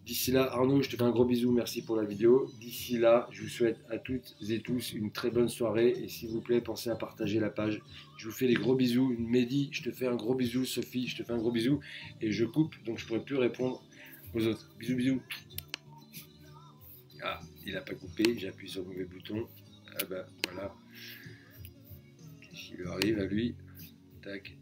Speaker 1: D'ici là, Arnaud, je te fais un gros bisou, merci pour la vidéo. D'ici là, je vous souhaite à toutes et tous une très bonne soirée. Et s'il vous plaît, pensez à partager la page. Je vous fais des gros bisous. Mehdi, je te fais un gros bisou. Sophie, je te fais un gros bisou. Et je coupe, donc je ne pourrai plus répondre aux autres. Bisous, bisous. Ah, il n'a pas coupé, j'ai appuyé sur le mauvais bouton. Ah bah, voilà. Qu'est-ce qui lui arrive à lui? Tac.